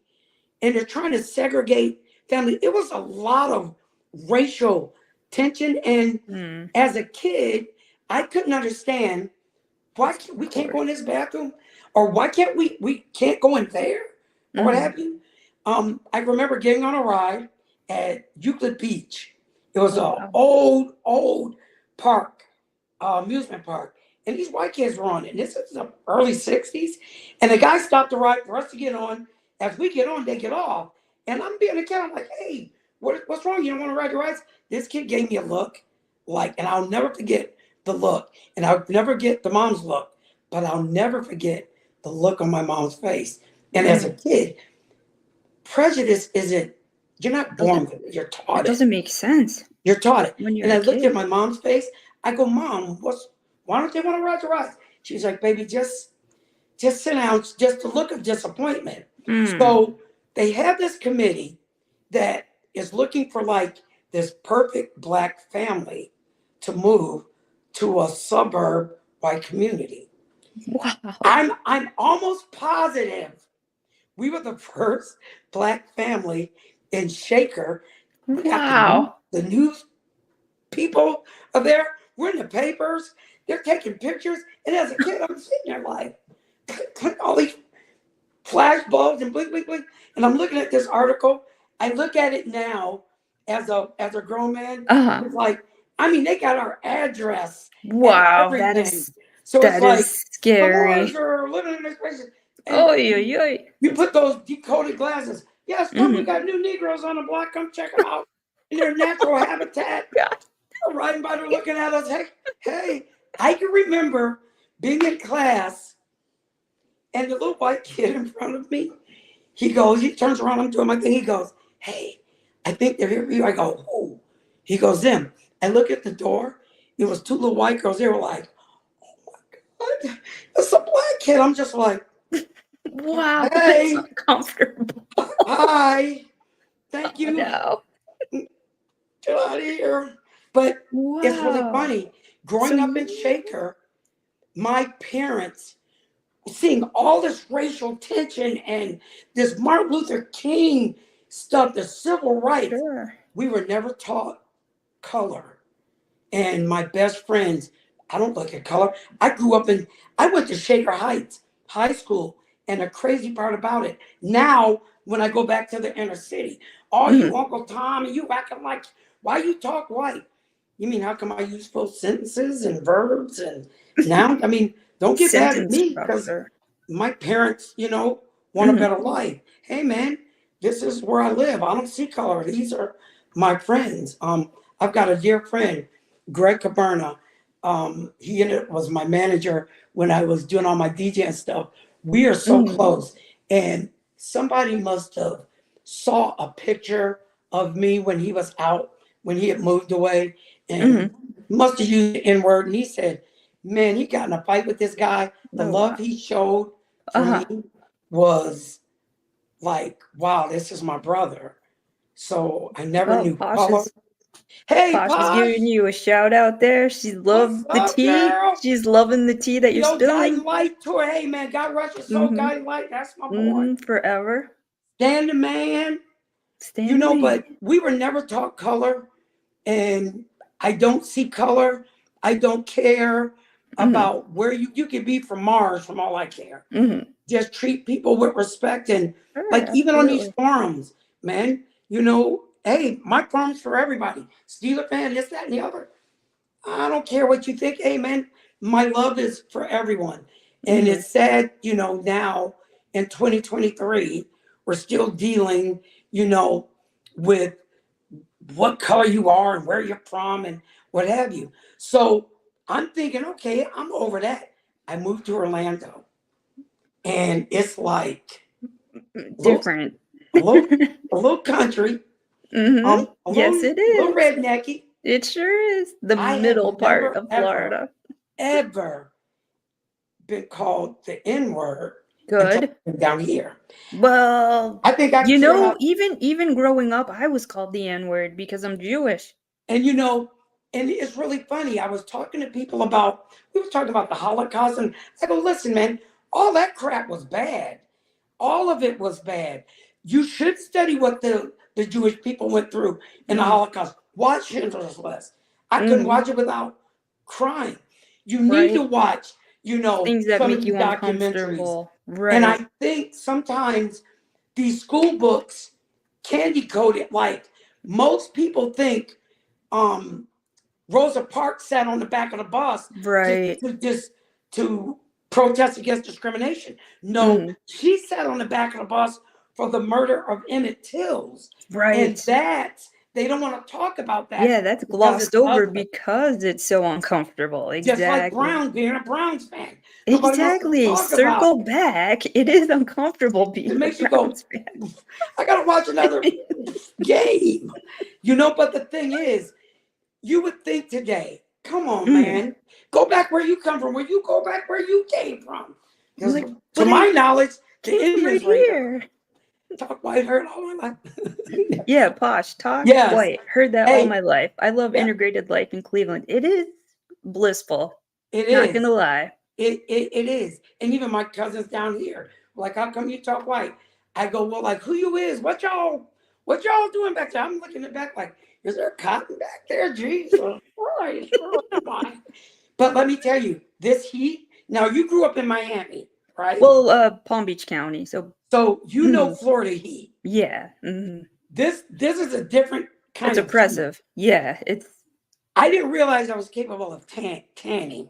and they're trying to segregate family. It was a lot of racial tension. And Mm, as a kid, I couldn't understand why we of can't course. go in this bathroom or why can't we can't go in there or what Mhm. have you. I remember getting on a ride at Euclid Beach. It was Oh, a wow. old park, amusement park. And these white kids were on it. And this is the early '60s. And the guy stopped the ride for us to get on. As we get on, they get off. And I'm being a kid. I'm like, hey, what's wrong? You don't want to ride your rights? This kid gave me a look, like, and I'll never forget the look, and I'll never get the mom's look, but I'll never forget the look on my mom's face. And as a Mm. kid, prejudice isn't, you're not born Doesn't with it, you're It taught it. doesn't make sense You're taught it. when And you're I a looked at kid. my mom's face. I go, Mom, why don't they want to ride your rights? She's like, baby, just sit down, just a look of disappointment. Mm. So they have this committee that is looking for like this perfect black family to move to a suburb white community. Wow. I'm almost positive we were the first black family in Shaker. We got Wow. the news people are there. We're in the papers. They're taking pictures. And as a kid, I'm sitting there like, all these flash bulbs and blink, blink, blink. And I'm looking at this article. I look at it now as a grown man. Uh-huh. It's like, I mean, they got our address and Wow, everything. So it's that is like the Moors scary. are living in this place. And Oy, oy, oy. you put those decoded glasses. Yes, come, we Mhm. got new Negroes on the block. Come check them out in their natural habitat. God. They're riding by, they're looking at us. Hey, hey, I can remember being in class and the little white kid in front of me, he turns around, I'm doing my thing. He goes, hey, I think they're here for you. I go, who? He goes, them. I look at the door. It was two little white girls. They were like, what? It's a black kid. I'm just like, Wow, that's hey, uncomfortable. hi, thank Oh, you. no. Get out of here. But it's really Wow. funny. So Growing up in Shaker, my parents seeing all this racial tension and this Martin Luther King stuff, the civil rights, sure. we were never taught color. And my best friends, I don't look at color. I went to Shaker Heights High School. And the crazy part about it, now when I go back to the inner city, all you Mhm. Uncle Tom and you acting like, why you talk white? You mean, how come I use full sentences and verbs and nouns? I mean, don't get mad at Sentence me because structure. my parents, want a Mhm. better life. Hey man, this is where I live. I don't see color. These are my friends. I've got a dear friend, Greg Caberna. Was my manager when I was doing all my DJ and stuff. We are so Mhm. close. And somebody must have saw a picture of me when he was out, when he had moved away, and Mhm. must have used the N word. And he said, man, he got in a fight with this guy. The Oh, love wow. he showed for me Uh-huh. was like, wow, this is my brother. So I never Oh, knew color. Posh Hey, Posh is Posh, giving you a shout out there. She what's loved the up, tea. girl? She's loving the tea that you're Yo, spilling. guiding light to her. Hey, man, God rest your soul, Mhm. guiding light. That's my boy. Mhm. Forever. Standing man. Stand the man. But we were never taught color, and I don't see color. I don't care Mhm. about where you could be from Mars, from all I care. Mhm. Just treat people with respect. And Sure, like even on these absolutely. forums, man, hey, my forum's for everybody. Steeler fan, this, that, and the other. I don't care what you think. Hey, man, my love is for everyone. And Mhm. it's sad, now in 2023, we're still dealing, you know, with what color you are and where you're from and what have you. So I'm thinking, okay, I'm over that. I moved to Orlando and it's like a little, Different. a little, a little country, Mhm. a Yes, little, it little is. rednecky. It sure is. The I have middle part never, of ever, Florida. ever been called the N word until Good. I came down here. Well, I think I can say that. even growing up, I was called the N-word because I'm Jewish. And and it's really funny. We were talking about the Holocaust, and I go, listen, man, all that crap was bad. All of it was bad. You should study what the Jewish people went through in the Mhm. Holocaust. Watch Schindler's List. I couldn't Mhm. watch it without crying. You need to Right. watch, Things that some of make these you documentaries. uncomfortable. And Right. I think sometimes these school books candy coated. Like most people think um, Rosa Parks sat on the back of the bus Right. to protest against discrimination. No, Mhm. she sat on the back of the bus for the murder of Emmett Tills. And Right. they don't want to talk about that Yeah, that's because it's glossed over ugly. because it's so uncomfortable. Just like Exactly. Brown being a Browns fan. Nobody wants to Exactly. talk about Circle back. It is uncomfortable it. It being a makes you go, Browns fan. I gotta watch another game. But the thing is, you would think today, come on, Mhm. man, go back where you come from, where you go back where you came from. I'm Because like, to but my I knowledge, the came from right Indians right here. here. Talk white heard all my life. Yeah, posh, talk Yes. white. Heard that all Hey, my life. I love yeah, integrated life in Cleveland. It is blissful. it Not is. gonna lie. It is. And even my cousins down here, like, how come you talk white? I go, well, like, who you is? What y'all doing back there? I'm looking at back like, is there cotton back there? Jesus Christ, where am I? But let me tell you, this heat. Now you grew up in Miami, right? Well, Palm Beach County. So, So you know mhm, Florida heat. yeah, mhm. This is a different It's kind of heat. oppressive. Yeah, it's. I didn't realize I was capable of tanning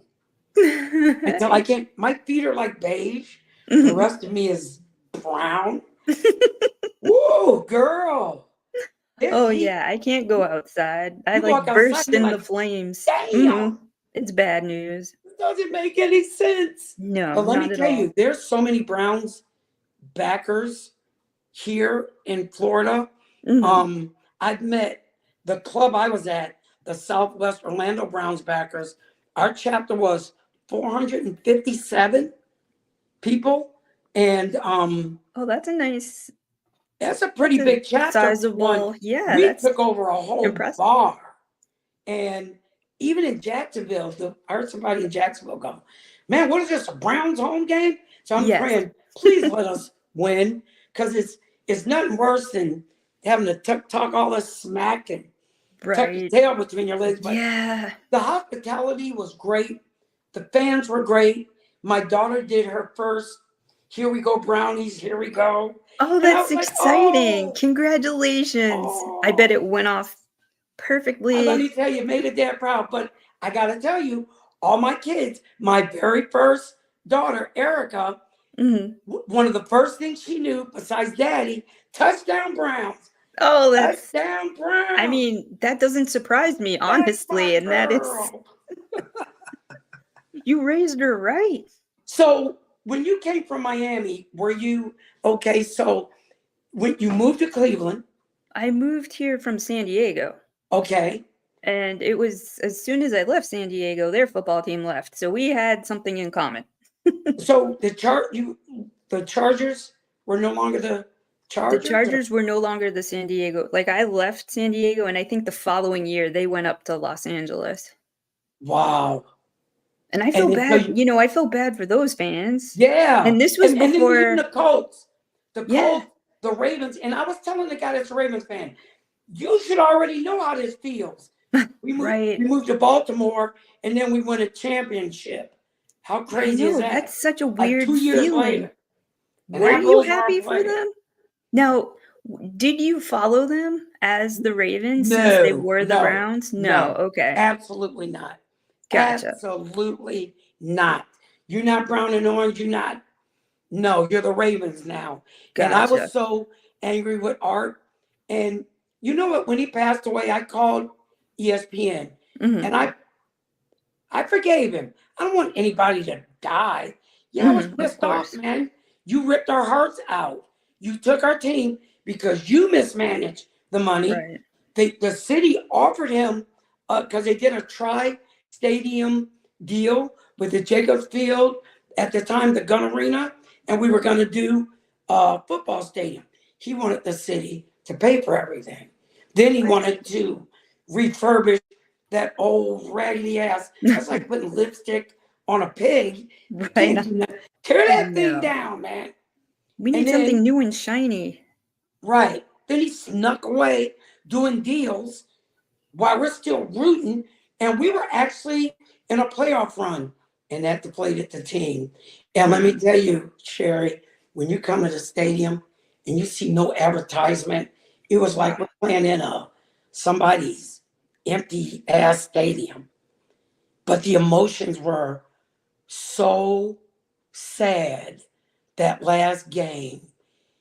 until I came. My feet are like beige. The Mhm. rest of me is brown. Whoa, girl. This Oh heat, yeah, I can't go outside. I you walk like outside, burst you're in the like, flames. damn, It's bad news. this doesn't make any sense. No, But let me not at tell all. you, there's so many Browns backers here in Florida. Mhm. I've met the club I was at, the Southwest Orlando Browns backers. Our chapter was 457 people, and Oh, that's a nice. that's a That's pretty big a chapter for one. sizable. Yeah, We that's took over a whole impressive. bar, and even in Jacksonville, I heard somebody in Jacksonville go, "Man, what is this, a Browns home game?" So I'm Yes. praying, please let us win, because it's nothing worse than having to talk all this smack and tuck your Right. tail between your legs. But Yeah. the hospitality was great. The fans were great. My daughter did her first, here we go, brownies, here we go. Oh, And I that's was like, exciting. Congratulations. I bet oh, it went off let me perfectly. tell you, made it dad proud. But I got to tell you, all my kids, my very first daughter, Erica, Mhm. one of the first things she knew besides daddy, touchdown Browns, Oh, that's. touchdown I Browns. mean, that doesn't surprise me, That's my honestly, and that it's. girl. You raised her right. So when you came from Miami, were you okay? So when you moved to Cleveland, I moved here from San Diego, okay. and it was as soon as I left San Diego, their football team left, so we had something in common. So the Chargers were no longer the The Chargers. Chargers were no longer the San Diego, like, I left San Diego, and I think the following year, they went up to Los Angeles. Wow. And I And feel then so bad, I feel bad for those fans. yeah, And this was and then even before. the Yeah, Colts, the Ravens, and I was telling the guy that's a Ravens fan, you should already know how this feels. We right. moved to Baltimore, and then we won a championship. How I crazy is know, that? that's such a Like weird 2 years feeling. later, and Were that you goes for our happy for player. them? Now, did you follow them as the Ravens since they No, were the no, Browns? No, no, okay. absolutely not. Gotcha, Absolutely not. You're not brown and orange. You're not. No, you're the Ravens now. And I was gotcha. so angry with Art. And you know what? When he passed away, I called ESPN, Mhm, and I forgave him. I don't want anybody to die. Yeah, I was of pissed off, course. man. You ripped our hearts out. You took our team because you mismanaged the money. Right. The city offered him, because they did a tri-stadium deal with the Jacobs Field, at the time the Gun Arena, and we were going to do a football stadium. He wanted the city to pay for everything. Then he wanted Right. to refurbish that old raggedy ass. That's like putting lipstick on a pig. You Right, can't do that. Tear that thing no. down, man. We And need something then, new and shiny. right, then he snuck away doing deals while we're still rooting. And we were actually in a playoff run and that depleted the team. And let me Mm, tell you, Sherry, when you come to the stadium and you see no advertisement, it was like we're playing in somebody's empty ass stadium. But the emotions were so sad that last game.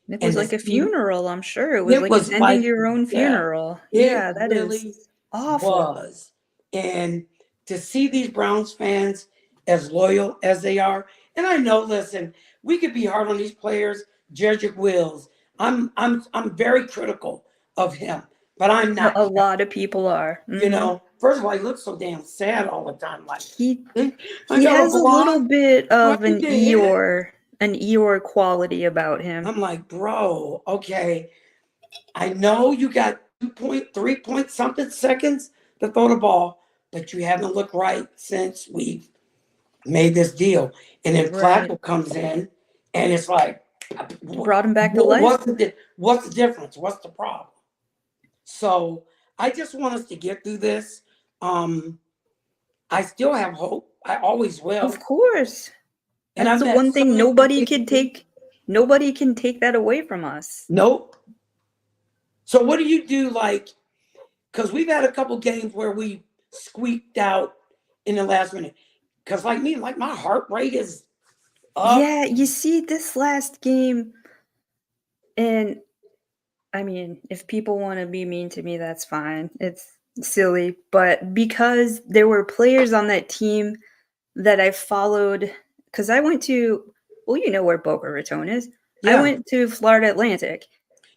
It was And to like a see, funeral, I'm sure. It was it like was attending like, your own yeah, funeral. it Yeah, that is really awful. was. And to see these Browns fans as loyal as they are, and I know, listen, we could be hard on these players. Jedrick Wills, I'm very critical of him, but I'm A not. lot of people are. You know, first of all, he looks so damn sad all the time. Like, He I he got a has a little blonde bit right of an there. Eeyore quality about him. I'm like, bro, okay. I know you got 2.3 point something seconds to throw the ball, but you haven't looked right since we've made this deal. And then Right. Flacco comes in, and it's like, Brought him back to life. what's the difference? What's the problem? So I just want us to get through this. Um, I still have hope. I always Of will. course. And That's I the met one so thing many amazing. nobody can take that away from us. Nope. So what do you do? Like, because we've had a couple games where we squeaked out in the last minute. Because like me, like my heart rate is up. Yeah, you see this last game, and I mean, if people want to be mean to me, that's fine. It's silly, but because there were players on that team that I followed, because I went to, well, you know where Boca Raton is. I Yeah. went to Florida Atlantic,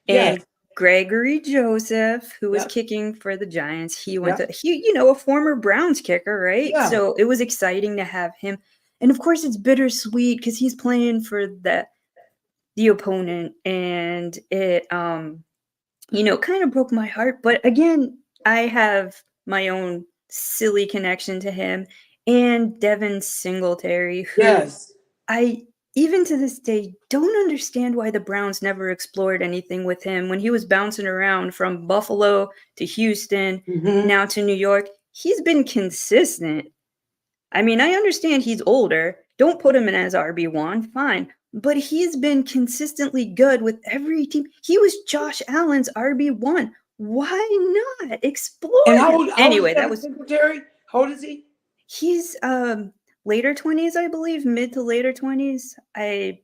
Yes. and Gregory Joseph, who was Yep. kicking for the Giants, he went to, Yep. a former Browns kicker, right? Yeah. So it was exciting to have him. And of course, it's bittersweet because he's playing for the opponent, and it kind of broke my heart. But again, I have my own silly connection to him and Devin Singletary, who Yes. I even to this day don't understand why the Browns never explored anything with him when he was bouncing around from Buffalo to Houston, Hmm. now to New York. He's been consistent. I mean, I understand he's older. Don't put him in as RB1, fine. But he's been consistently good with every team. He was Josh Allen's RB1. Why not And explore how him? old? How old is Anyway, Devin Singletary? How old is he? he's later 20s, I believe, mid to later 20s. I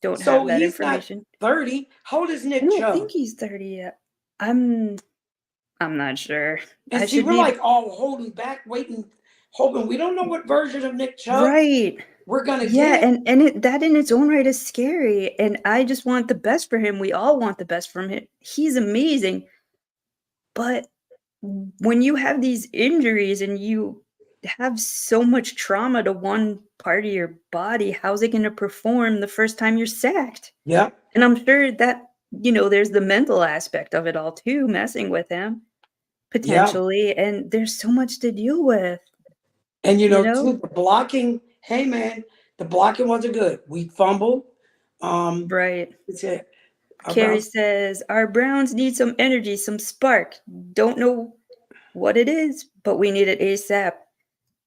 don't So have that he's not information. 30. How old is I Nick don't Chubb? think he's 30 yet. I'm I'm not sure. And I see, should we're be like all holding back, waiting, hoping. We don't know what version of Nick Chubb right. we're gonna Yeah, get. that in its own right is scary, and I just want the best for him. We all want the best from him. He's amazing, but when you have these injuries and you have so much trauma to one part of your body, how's it gonna perform the first time you're sacked? Yep. And I'm sure that, there's the mental aspect of it all too, messing with him, Yep. potentially, and there's so much to deal with, And you too, know? the blocking. Hey, man, the blocking wasn't good. We fumbled. Right. It's it. Our Carrie Browns. says, "Our Browns need some energy, some spark. Don't know what it is, but we need it ASAP."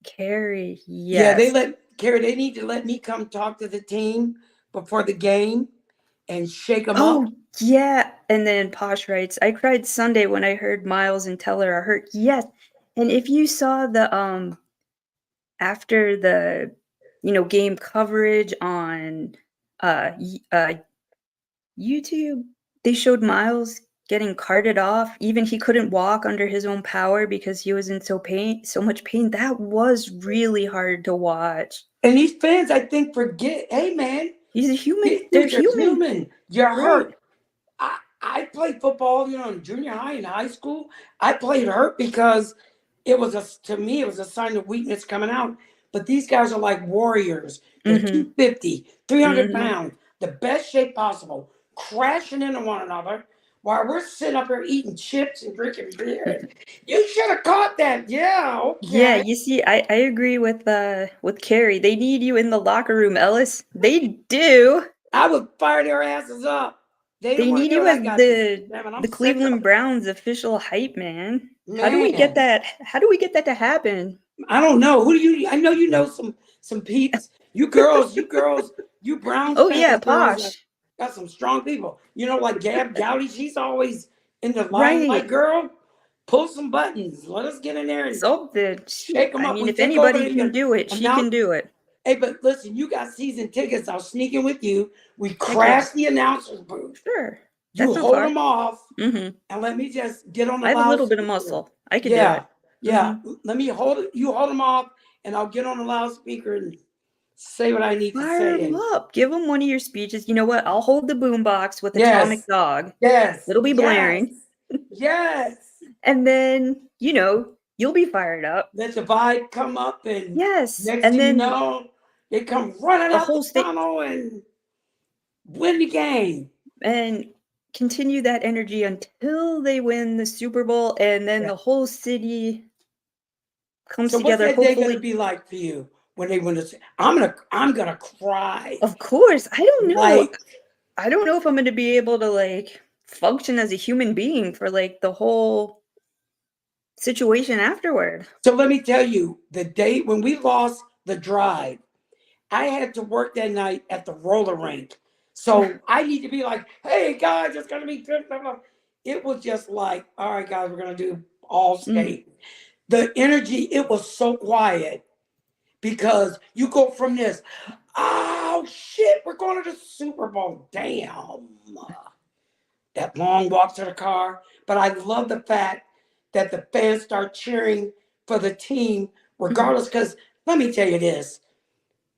Carrie, Yeah, they yes. let Carrie. They need to let me come talk to the team before the game and shake them up. Oh, yeah. And then Posh writes, "I cried Sunday when I heard Miles and Teller are hurt." Yes. And if you saw the after the game coverage on YouTube, they showed Miles getting carted off. Even he couldn't walk under his own power because he was in so much pain. That was really hard to watch. And these fans, I think, forget. Hey, man, He's a human. these They're dudes are human, human. You're right? hurt. I played football, in junior high and high school. I played hurt because to me, it was a sign of weakness coming out. But these guys are like warriors. They're Mhm. 250, 300 Mhm. pounds, the best shape possible, crashing into one another while we're sitting up here eating chips and drinking beer. You should have caught that. Yeah, Yeah, okay. you see, I agree with Carrie. They need you in the locker room, Ellis. They do. I would fire their asses up. They don't They want to need hear you what I as got to say. the Man, I'm the sick of Cleveland it. Browns official hype man. How do we get Man. that? How do we get that to happen? I don't know. Who do you? I know you know some peeps. You girls, you Browns Oh yeah, fans, girls Posh. got some strong people. Like Gab Gowdy, she's always in the limelight. Right. Girl, pull some buttons. Let us get in there and Something. shake them I up. mean, We if take over anybody the can do it, she announce. can do it. Hey, but listen, you got season tickets. I'll sneak in with you. We Heck yeah. crash the announcer's booth. Sure. You That's not hold far. them off, Mhm. and let me just get on the I have a little bit of loudspeaker. muscle. I could do Yeah, it. yeah. Mhm. Let me hold it. You hold them off, and I'll get on the loudspeaker and say what I need to Fire say. 'em And up. Give them one of your speeches. You know what? I'll hold the boombox with Atomic yes, Dog. yes, It'll be yes, blaring. yes. And then, you'll be fired up. Let the vibe come up, and Yes. next And thing you then know, they come running the out the whole state tunnel and win the game. and continue that energy until they win the Super Bowl, and then Yeah. the whole city comes So what's together, that day gonna hopefully. be like for you when they win this? I'm gonna cry. Of course, I don't know. Like, I don't know if I'm gonna be able to, function as a human being for, the whole situation afterward. so let me tell you, the day when we lost the drive, I had to work that night at the roller rink. So I need to be like, hey guys, it's gonna be good. Blah, blah. It was just like, all right, guys, we're gonna do all Mhm, state. The energy, it was so quiet because you go from this, oh shit, we're going to the Super Bowl. Damn. That long walk to the car. But I love the fact that the fans start cheering for the team mhm. regardless. Because let me tell you this,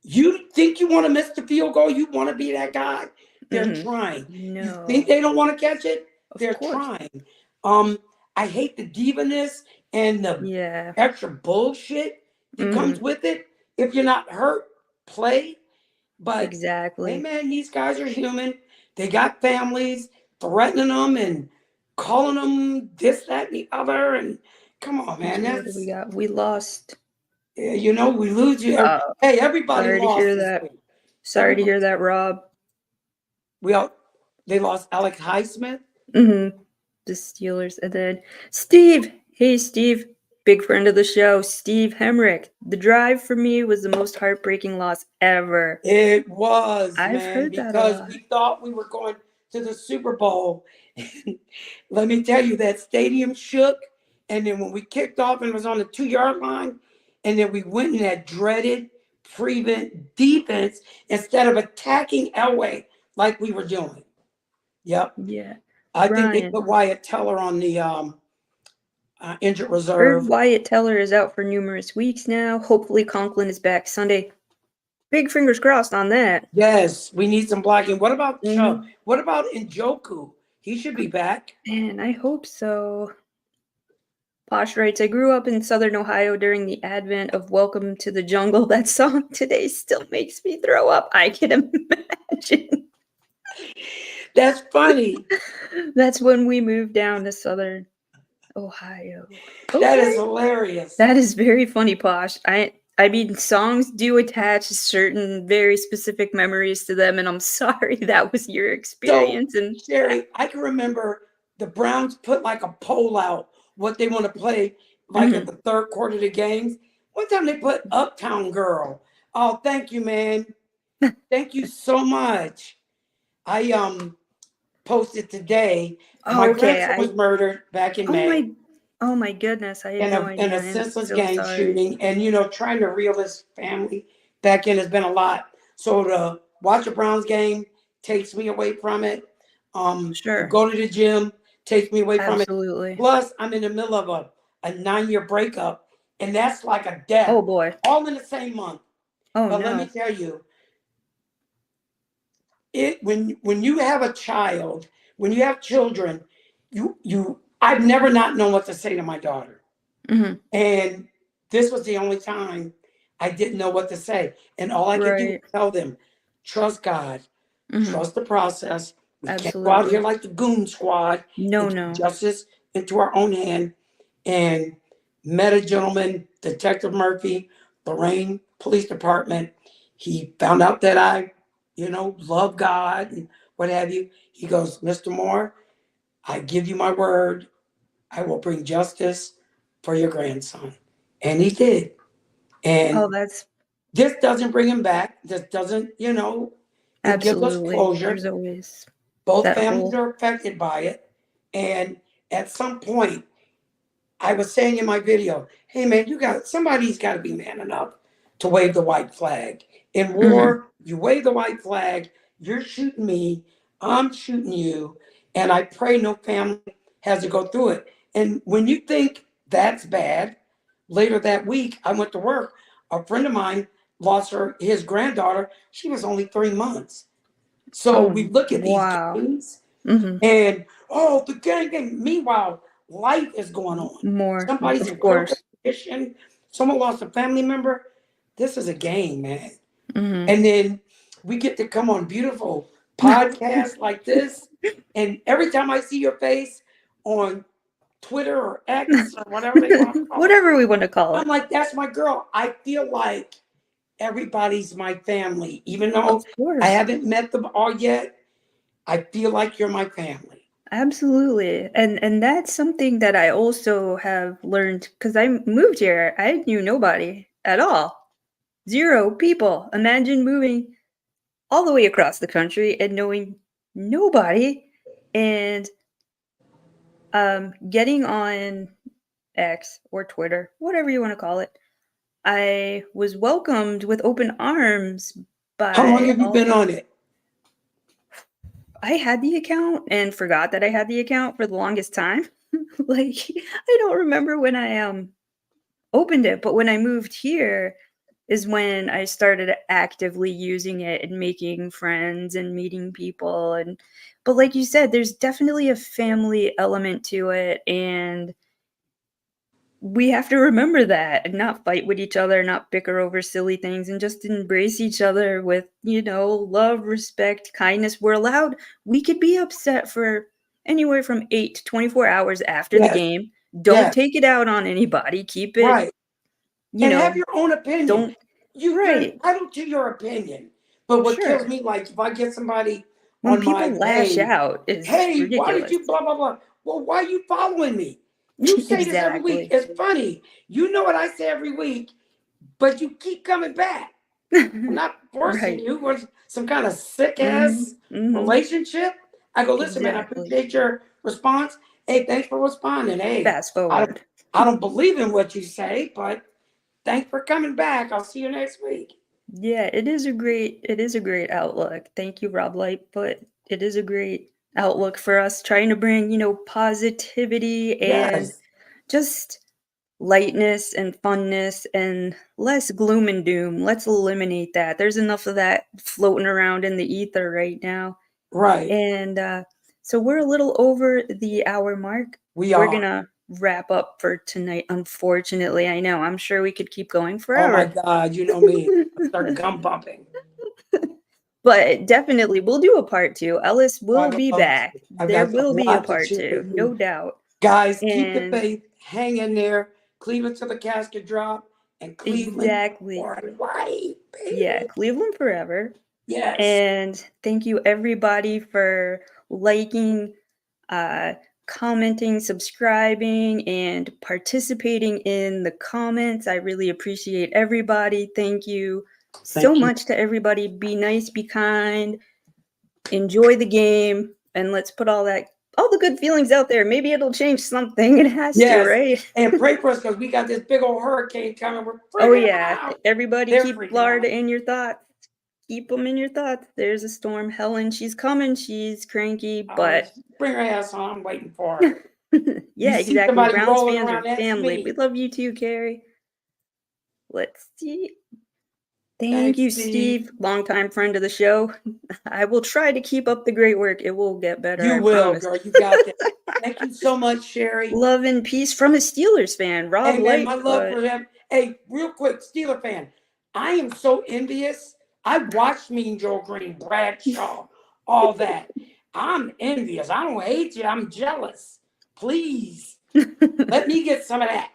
you think you want to miss the field goal? You want to be that guy? They're Mhm. trying. You think No. they don't want to catch it? Of They're course. trying. Um, I hate the divaness and the Yeah. extra bullshit that comes Mhm. with it. If you're not hurt, play. But hey, Exactly. man, these guys are human. They got families, threatening them and calling them this, that, and the other. And come on, man, So what do we that's got? We lost. we lose you. Oh, Hey, everybody sorry to lost hear this that. week. Sorry to Everybody, hear that, Rob. we all they lost Alex Highsmith. Mhm. The Steelers, and then Steve. Hey, Steve. Big friend of the show, Steve Hemrick. The drive for me was the most heartbreaking loss ever. It was, I've man, heard that a because lot. we thought we were going to the Super Bowl. Let me tell you, that stadium shook. And then when we kicked off and it was on the 2 yard line, and then we went in that dreaded prevent defense instead of attacking Elway like we were doing. Yep. Yeah. I think they Ryan. put Wyatt Teller on the injured Heard reserve. Wyatt Teller is out for numerous weeks now. Hopefully Conklin is back Sunday. Big fingers crossed on that. Yes, we need some blocking. What about Chubb? Mhm. What about Njoku? He should be back. Man, I hope so. Posh writes, I grew up in southern Ohio during the advent of Welcome to the Jungle. That song today still makes me throw up. I can imagine. That's funny. That's when we moved down to southern Ohio. That is Okay. hilarious. That is very funny, Posh. I mean, songs do attach certain very specific memories to them, and I'm sorry that was your So, experience. And Sherry, I can remember the Browns put like a poll out what they want to play like at mhm. the third quarter of the games. One time they put Uptown Girl. Oh, thank you, man. Thank you so much. I posted today. My Oh, okay. grandson was murdered back in Oh May my, oh my goodness. I had in no in idea. a I am senseless so gang sorry. shooting, and trying to reel his family back in has been a lot. So to watch a Browns game takes me away from it. To Sure. go to the gym takes me away from it. Absolutely. Plus, I'm in the middle of a 9 year breakup, and that's like a Oh death, boy. all in the same month. Oh But let me no. tell you, it when you have a child, when you have children, I've never not known what to say to my daughter. Hmm. And this was the only time I didn't know what to say. And all I could do was Right. tell them, trust God, Hmm. trust the process. We can't go out here Absolutely. like the goon squad No, and take no. justice into our own hand. And met a gentleman, Detective Murphy, Lorraine Police Department. He found out that I, love God and what have you. He goes, Mr. Moore, I give you my word I will bring justice for your grandson. And he did. Oh, And that's this doesn't bring him back. This doesn't, it gives us absolutely. closure. There's always Both that families whole. are affected by it. And at some point, I was saying in my video, hey man, somebody's got to be man enough to wave the white flag. In Mhm. war, you wave the white flag, you're shooting me, I'm shooting you, and I pray no family has to go through it. And when you think that's bad, later that week, I went to work. A friend of mine lost his granddaughter. She was only 3 months. So we Oh, look at these wow. games Mhm. and, oh, the gang. Meanwhile, life is going on. More, Somebody's of in critical course. condition. Someone lost a family member. This is a game, man. Mhm. And then we get to come on beautiful podcasts like this. And every time I see your face on Twitter or X or whatever they want to call it, Whatever we wanna call I'm it. like, that's my girl. I feel like everybody's my family. Even though Of I course. haven't met them all yet, I feel like you're my family. Absolutely. And that's something that I also have learned because I moved here. I knew nobody at all. 0 people. Imagine moving all the way across the country and knowing nobody and getting on X or Twitter, whatever you want to call it. I was welcomed with open arms How long by have you all. been on it? I had the account and forgot that I had the account for the longest time. Like I don't remember when I opened it, but when I moved here is when I started actively using it and making friends and meeting people and but like you said, there's definitely a family element to it and we have to remember that and not fight with each other, not bicker over silly things, and just embrace each other with, love, respect, kindness. We're allowed, we could be upset for anywhere from 8 to 24 hours after the Yes, game. Don't yes, take it out on anybody. Keep it, right. you And have know, your own opinion. don't, You're right, entitled to your opinion. But what kills sure. me, like if I get somebody When on my people lash page, out, is hey, why did ridiculous. you blah blah blah? Well, why are you following me? You say this every week. Exactly. It's funny. You know what I say every week, but you keep coming back. I'm not forcing Right. you with some kind of sick Mhm. ass Mhm. relationship. I go, listen, man, I Exactly. appreciate your response. Hey, thanks for responding. Hey, Fast I don't forward. I don't believe in what you say, but thanks for coming back. I'll see you next week. Yeah, it is a great outlook. Thank you, Rob Light, but it is a great outlook for us trying to bring, positivity and Yes, just lightness and funness and less gloom and doom. Let's eliminate that. There's enough of that floating around in the ether right now. right. And so we're a little over the hour mark. We We're are. gonna wrap up for tonight. Unfortunately, I know. I'm sure we could keep going Oh my forever. God, you know me. I start gum bumping. But definitely, we'll do a part 2. Ellis I will would be love to. back. I've There got a will be a lot to part share 2, with no you. doubt. Guys, keep the And faith. Hang in there. Cleveland to the casket drop. And Cleveland exactly. for life, Yeah, baby. Cleveland forever. Yes. And thank you everybody for liking, uh, commenting, subscribing, and participating in the comments. I really appreciate everybody. Thank you so Thank you. much to everybody. Be nice, be kind, enjoy the game, and let's put all the good feelings out there. Maybe it'll change something. It has to, Yes. right? And pray for us because we got this big old hurricane coming. We're Oh freaking yeah. out. Everybody They're keep freaking out. Florida in your thoughts. Keep them in your thoughts. There's a storm. Helen, she's coming. She's cranky, Oh, but bring her ass on. I'm waiting for her. You yeah, see exactly. somebody Browns rolling fans around, are that's family. We me. love you too, Carrie. Let's see. Thank Thanks, you, Steve. Steve, longtime friend of the show. I will try to keep up the great work. It will get better, You I will, promise. girl. You got this. Thank you so much, Sherry. Love and peace from a Steelers fan, Rob Hey, man, my Light, love but for them. Hey, real quick, Steeler fan. I am so envious. I watched Mean Joe Green, Bradshaw, all that. I'm envious. I don't hate you. I'm jealous. Please let me get some of that.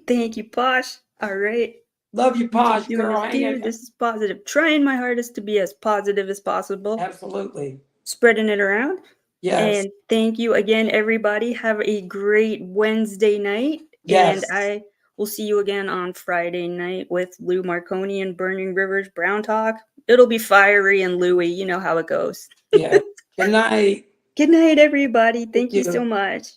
thank you, Posh. All right. Love you, You keep Posh doing girl. this, Hang in dear. there. This is positive. Trying my hardest to be as positive as possible, Absolutely. spreading it around. Yes. And thank you again, everybody. Have a great Wednesday night. And Yes. I will see you again on Friday night with Lou Marconi and Burning Rivers Brown Talk. It'll be fiery and Louie. You know how it goes. Yes. Good night. Good night, everybody. Thank Thank you so you. much.